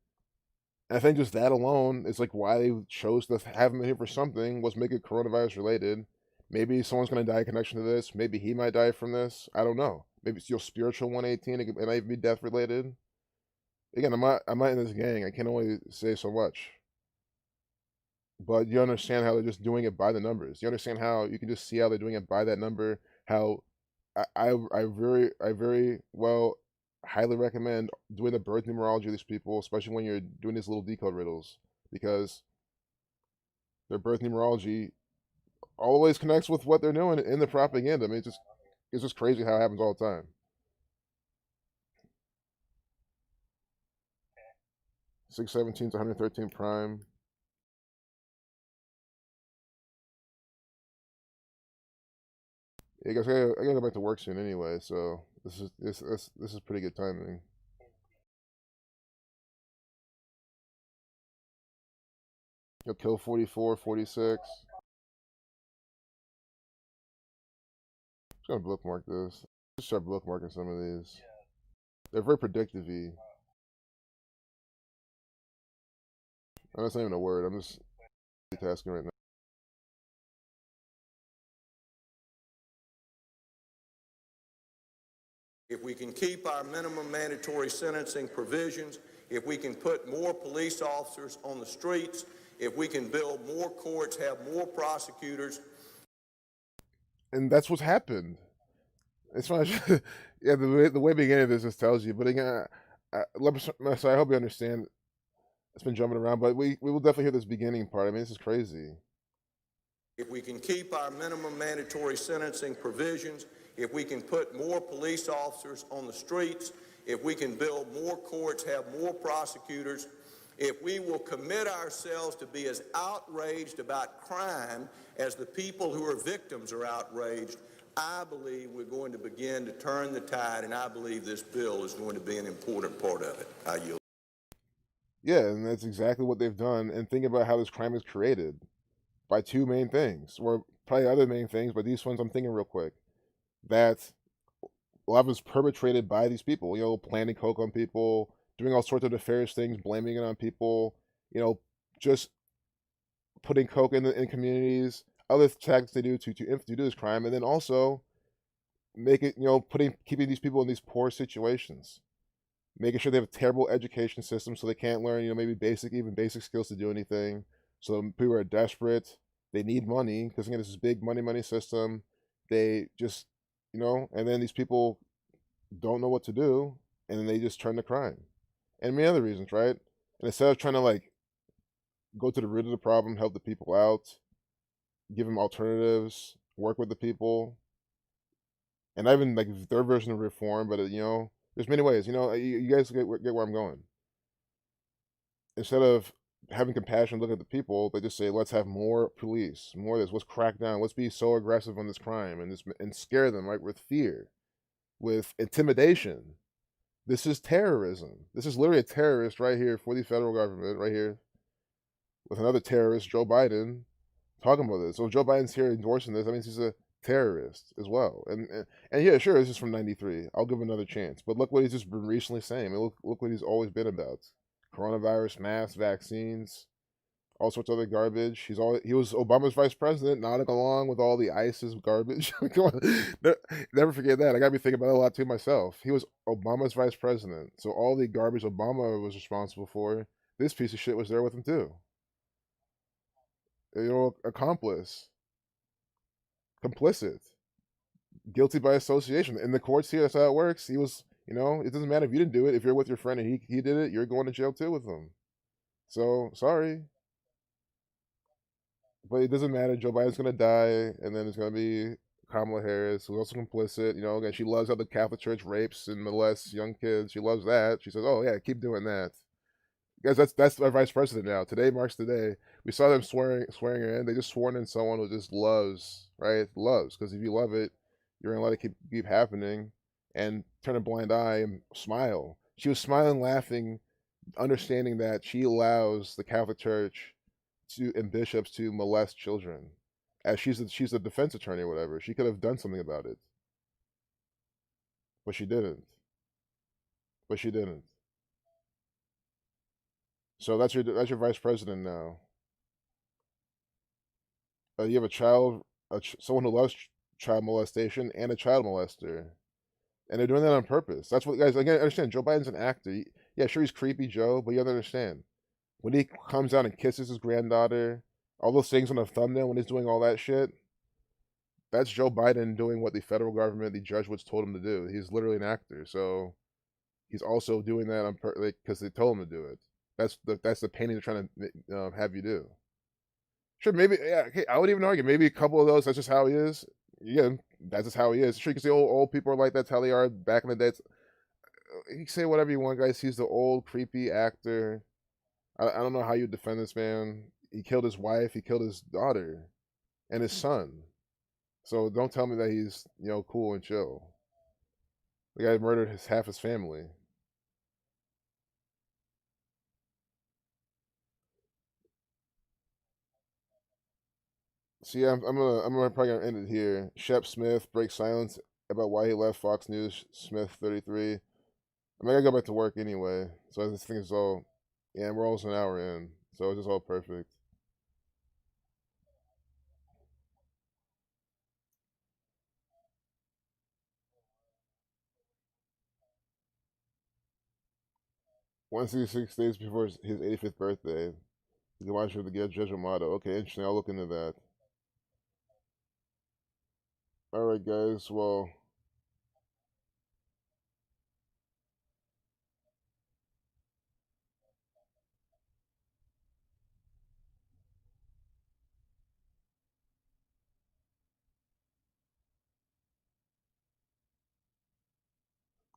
And I think just that alone is like why they chose to have him here for something, was make it coronavirus related. Maybe someone's going to die in connection to this. Maybe he might die from this. I don't know. maybe it's your spiritual 118. It might be death related. Again, I'm not in this gang. I can only say so much. But you understand how they're just doing it by the numbers. You understand how you can just see how they're doing it by that number. How I very well highly recommend doing the birth numerology of these people, especially when you're doing these little decode riddles, because their birth numerology always connects with what they're doing in the propaganda. I mean, it's just crazy how it happens all the time. 617 to 113 prime. Yeah, I guess I gotta go back to work soon anyway, so this is pretty good timing. You'll kill 44, 46. Just gonna bookmark this. Just start bookmarking some of these. They're very predictive y. That's not even a word. I'm just tasking right now. If we can keep our minimum mandatory sentencing provisions, if we can put more police officers on the streets, if we can build more courts, have more prosecutors. And that's what's happened. It's not. Yeah, the way beginning of this just tells you. But again, so I hope you understand. It's been jumping around, but we will definitely hear this beginning part. I mean, this is crazy. If we can keep our minimum mandatory sentencing provisions, if we can put more police officers on the streets, if we can build more courts, have more prosecutors, if we will commit ourselves to be as outraged about crime as the people who are victims are outraged, I believe we're going to begin to turn the tide, and I believe this bill is going to be an important part of it. I yield. Yeah, and that's exactly what they've done. And think about how this crime is created by two main things, or probably other main things, but these ones I'm thinking real quick. That a lot of it's perpetrated by these people, planting coke on people, doing all sorts of nefarious things, blaming it on people, just putting coke in communities, other tactics they do to do this crime, and then also make it, keeping these people in these poor situations, making sure they have a terrible education system so they can't learn, maybe even basic skills to do anything. So people are desperate. They need money because again, this is big money system. They just, and then these people don't know what to do, and then they just turn to crime, and many other reasons, right? And instead of trying to go to the root of the problem, help the people out, give them alternatives, work with the people, and not even like their version of reform, but there's many ways. You guys get where I'm going. Instead of having compassion, look at the people, they just say, let's have more police, more of this. Let's crack down. Let's be so aggressive on this crime and scare them, right, with fear, with intimidation. This is terrorism. This is literally a terrorist right here for the federal government, right here, with another terrorist, Joe Biden, talking about this. So if Joe Biden's here endorsing this, that means he's a terrorist as well. And yeah, sure, this is from '93. I'll give him another chance. But look what he's just been recently saying. I mean, look what he's always been about: coronavirus, masks, vaccines, all sorts of other garbage. He was Obama's vice president, nodding along with all the ISIS garbage. Come on, never forget that. I gotta be thinking about it a lot too myself. He was Obama's vice president, so all the garbage Obama was responsible for, this piece of shit was there with him too. Accomplice, complicit, guilty by association. In the courts here, that's how it works. He was, it doesn't matter if you didn't do it. If you're with your friend and he did it, you're going to jail too with him. So sorry, but it doesn't matter. Joe Biden's gonna die, and then it's gonna be Kamala Harris, who's also complicit. Again, she loves how the Catholic Church rapes and molests young kids. She loves that. She says, "Oh yeah, keep doing that." Guys, that's our vice president now. Today marks the day. We saw them swearing her in. They just sworn in someone who just loves, right? Loves, because if you love it, you're gonna let it keep happening, and turn a blind eye and smile. She was smiling, laughing, understanding that she allows the Catholic Church and bishops to molest children. As she's a defense attorney or whatever, she could have done something about it, but she didn't. But she didn't. So that's your vice president now. You have a child, someone who loves child molestation, and a child molester. And they're doing that on purpose. That's what guys again understand. Joe Biden's an actor. Yeah, sure he's creepy Joe, but you have to understand when he comes out and kisses his granddaughter, all those things on the thumbnail when he's doing all that shit. That's Joe Biden doing what the federal government, the judge, was told him to do. He's literally an actor, so he's also doing that on because they told him to do it. That's the painting they're trying to have you do. Sure, maybe yeah. Okay, I would even argue maybe a couple of those. That's just how he is. Yeah, that's just how he is. Sure, you can say old people are like that's how they are back in the day. You can say whatever you want, guys. He's the old creepy actor. I don't know how you defend this man. He killed his wife. He killed his daughter and his son. So don't tell me that he's cool and chill. The guy murdered half his family. See, I'm probably gonna end it here. Shep Smith breaks silence about why he left Fox News. Smith 33. I gotta go back to work anyway, so I just think it's all. Yeah, we're almost an hour in, so it's just all perfect. One 6 days before his 85th birthday, you can watch her to get Judge Amato. Okay, interesting. I'll look into that. All right, guys. Well,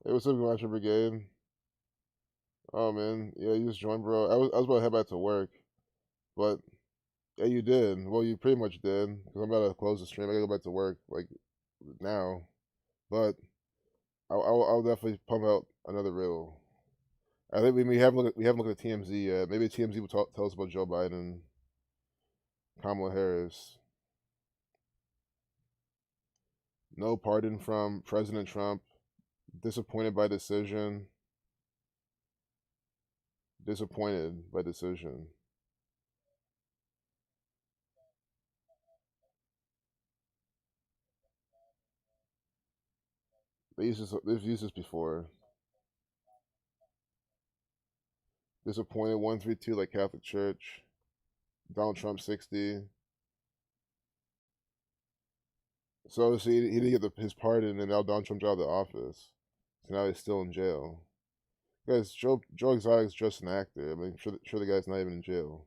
hey, what's up, Gematria Brigade? Oh man, yeah, you just joined, bro. I was about to head back to work, but yeah, you did. Well, you pretty much did because I'm about to close the stream. I gotta go back to work like now, but I'll definitely pump out another reel. I think we haven't looked at TMZ yet. Maybe TMZ will tell us about Joe Biden, Kamala Harris. No pardon from President Trump. Disappointed by decision. Disappointed by decision. They've used this before. Disappointed 132 like Catholic Church. Donald Trump 60. So see, he didn't get his pardon, and now Donald Trump's out of the office. So now he's still in jail. Guys, Joe Exotic's just an actor. I mean, sure the guy's not even in jail.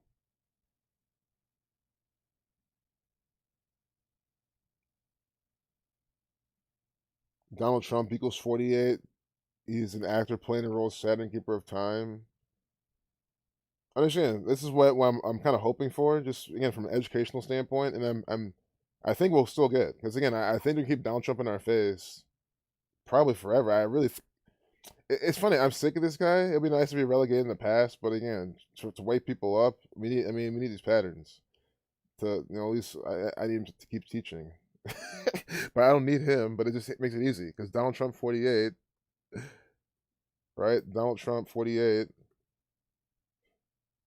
Donald Trump equals 48. He's an actor playing the role of Saturn Keeper of Time. Understand? This is what I'm kind of hoping for, just again from an educational standpoint, and I think we'll still get because again I think they keep Donald Trump in our face probably forever. I really it's funny. I'm sick of this guy. It'd be nice to be relegated in the past, but again, to wake people up, we need these patterns to at least I need him to keep teaching. But I don't need him. But it just makes it easy because Donald Trump 48, right? Donald Trump 48,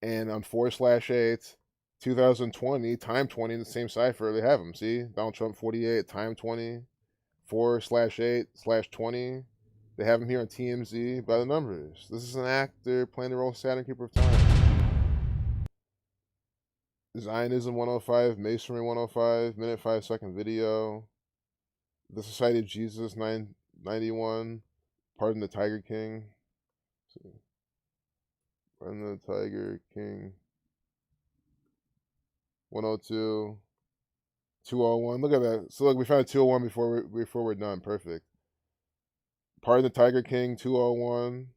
and on 4/8, 2020 time 20 in the same cipher. They have him. See, Donald Trump 48 time 20, 4/8/20. They have him here on TMZ by the numbers. This is an actor playing the role of Saturn Keeper of Time. Zionism 105, Masonry 105, minute 5 second video. The Society of Jesus 991. Pardon the Tiger King. Pardon the Tiger King. 102. 201. Look at that. So look, we found a 201 before we're done. Perfect. Pardon the Tiger King 201.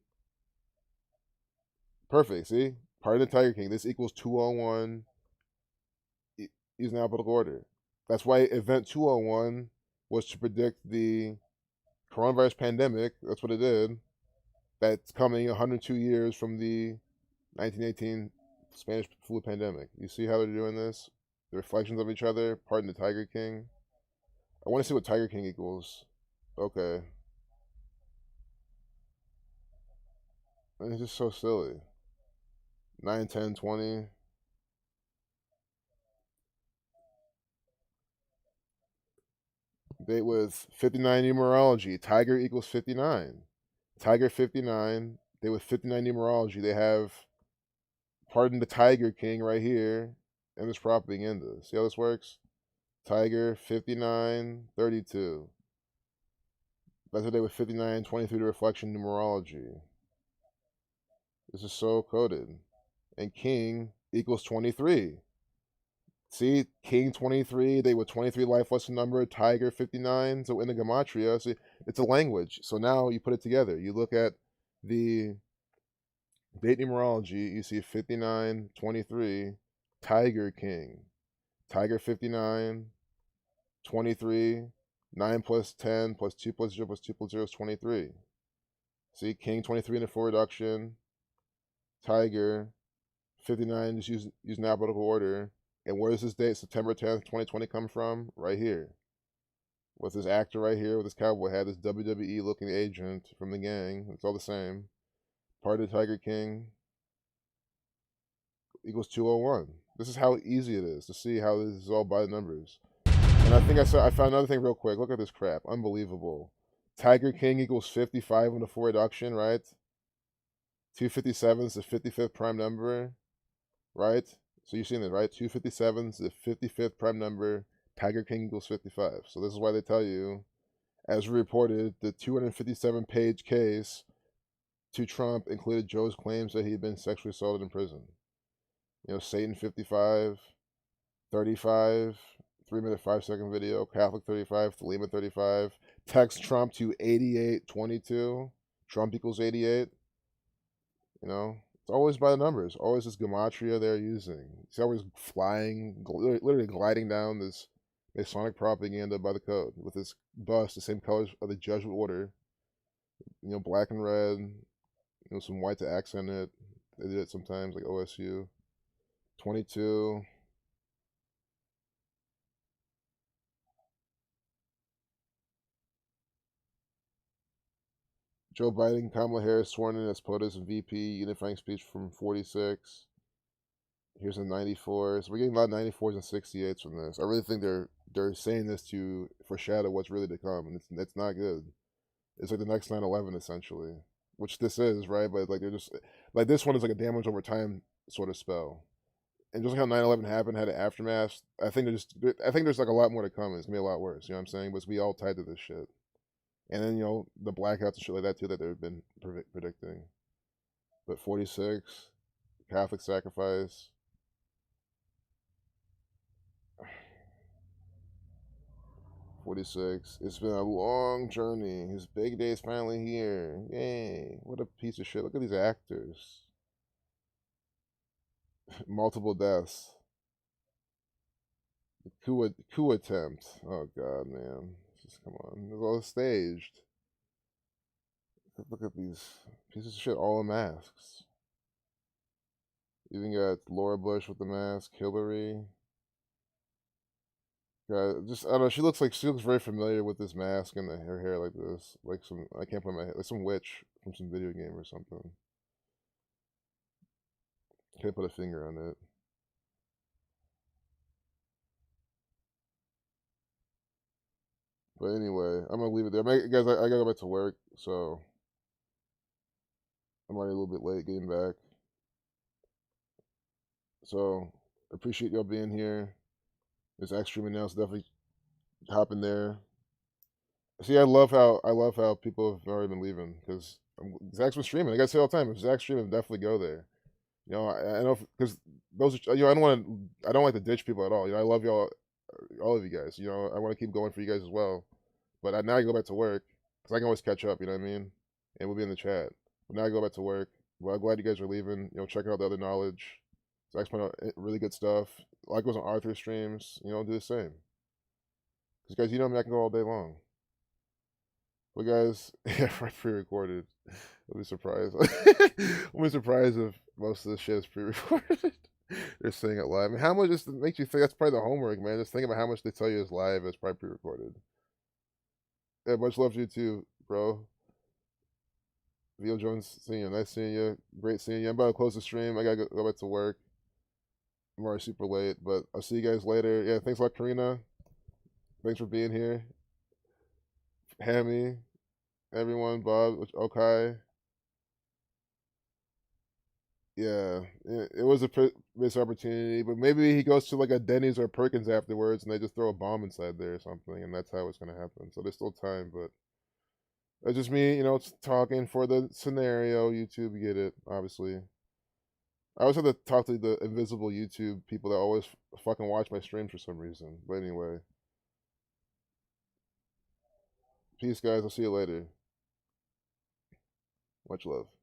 Perfect. See? Pardon the Tiger King. This equals 201. Using alphabetical order. That's why event 201 was to predict the coronavirus pandemic. That's what it did. That's coming 102 years from the 1918 Spanish flu pandemic. You see how they're doing this? The reflections of each other. Pardon the Tiger King. I want to see what Tiger King equals. Okay. It's just so silly. 9, 10, 20. Date with 59 numerology. Tiger equals 59. Tiger 59. Date with 59 numerology. They have Pardon the Tiger King right here in this propaganda. See how this works? Tiger 59 32. That's what they with 59 23 the reflection numerology. This is so coded. And King equals 23. See, King 23, they with 23 life lesson number, Tiger 59. So in the Gematria, see, it's a language. So now you put it together. You look at the date numerology, you see 59 23, Tiger King. Tiger 59 23, 9 plus 10 plus 2 plus 0 plus 2 plus 0 is 23. See, King 23 in the full reduction, Tiger 59, just use alphabetical order. And where does this date, September 10th, 2020, come from? Right here. With this actor right here, with this cowboy hat, this WWE looking agent from the gang. It's all the same. Part of the Tiger King equals 201. This is how easy it is to see how this is all by the numbers. And I found another thing real quick. Look at this crap. Unbelievable. Tiger King equals 55 in the full reduction, right? 257 is the 55th prime number, right? So you've seen it, right? 257 is the 55th prime number. Tiger King equals 55. So this is why they tell you, as reported, the 257-page case to Trump included Joe's claims that he had been sexually assaulted in prison. You know, Satan 55, 35, 3-minute 5-second video, Catholic 35, Thelema 35, text Trump to 8822, Trump equals 88. You know, it's always by the numbers, always this gematria they're using. It's always flying, literally gliding down this Masonic propaganda by the code with this bust, the same colors of the Jesuit order, you know, black and red, you know, some white to accent it. They did it sometimes, like OSU. 22. Joe Biden, Kamala Harris sworn in as POTUS and VP, unifying speech from 46. Here's a 94. So we're getting a lot of 94s and 68s from this. I really think they're saying this to foreshadow what's really to come, and it's not good. It's like the next 9/11 essentially, which this is, right? But like they're just like this one is like a damage over time sort of spell. And just like how 9/11 happened, had an aftermath. I think there's like a lot more to come. It's gonna be a lot worse. You know what I'm saying? But we all tied to this shit. And then, you know, the blackouts and shit like that too that they've been predicting. But 46, Catholic sacrifice. 46. It's been a long journey. His big day is finally here. Yay. What a piece of shit. Look at these actors. Multiple deaths. Coup attempt. Oh god, man. Just come on. It's all staged. Look at these pieces of shit all in masks. Even got Laura Bush with the mask, Hillary. God, just I don't know. She looks very familiar with this mask and her hair like this, like some I can't put my head like some witch from some video game or something. Can't put a finger on it. But anyway, I'm gonna leave it there. Guys, I gotta go back to work, so I'm already a little bit late getting back. So appreciate y'all being here. This extreme now, so definitely hop in there. See, I love how people have already been leaving because Zach's been streaming. I gotta say all the time, if Zach's streaming, definitely go there. You know, I know because those are, you know, I don't like to ditch people at all. You know, I love y'all, all of you guys. You know, I want to keep going for you guys as well. But now I go back to work because I can always catch up. You know what I mean? And we'll be in the chat. But now I go back to work. Well, I'm glad you guys are leaving. You know, checking out the other knowledge. Zach's putting out really good stuff. Like it was on Arthur streams. You know, do the same. Because guys, you know me, I can go all day long. But guys, yeah, pre-recorded. I'll be surprised. I'll be surprised if most of this shit is pre-recorded. They're saying it live. I mean, how much just makes you think that's probably the homework, man? Just think about how much they tell you is live. It's probably pre-recorded. Yeah, much love to you too, bro. Vio Jones, seeing you. Nice seeing you. Great seeing you. I'm about to close the stream. I gotta go back to work. I'm already super late, but I'll see you guys later. Yeah, thanks a lot, Karina. Thanks for being here. Hammy, everyone, Bob, okay. Yeah, it was a missed opportunity, but maybe he goes to like a Denny's or Perkins afterwards, and they just throw a bomb inside there or something, and that's how it's gonna happen. So there's still time, but that's just me, talking for the scenario. YouTube, you get it, obviously. I always have to talk to the invisible YouTube people that always fucking watch my streams for some reason. But anyway, peace, guys. I'll see you later. Much love.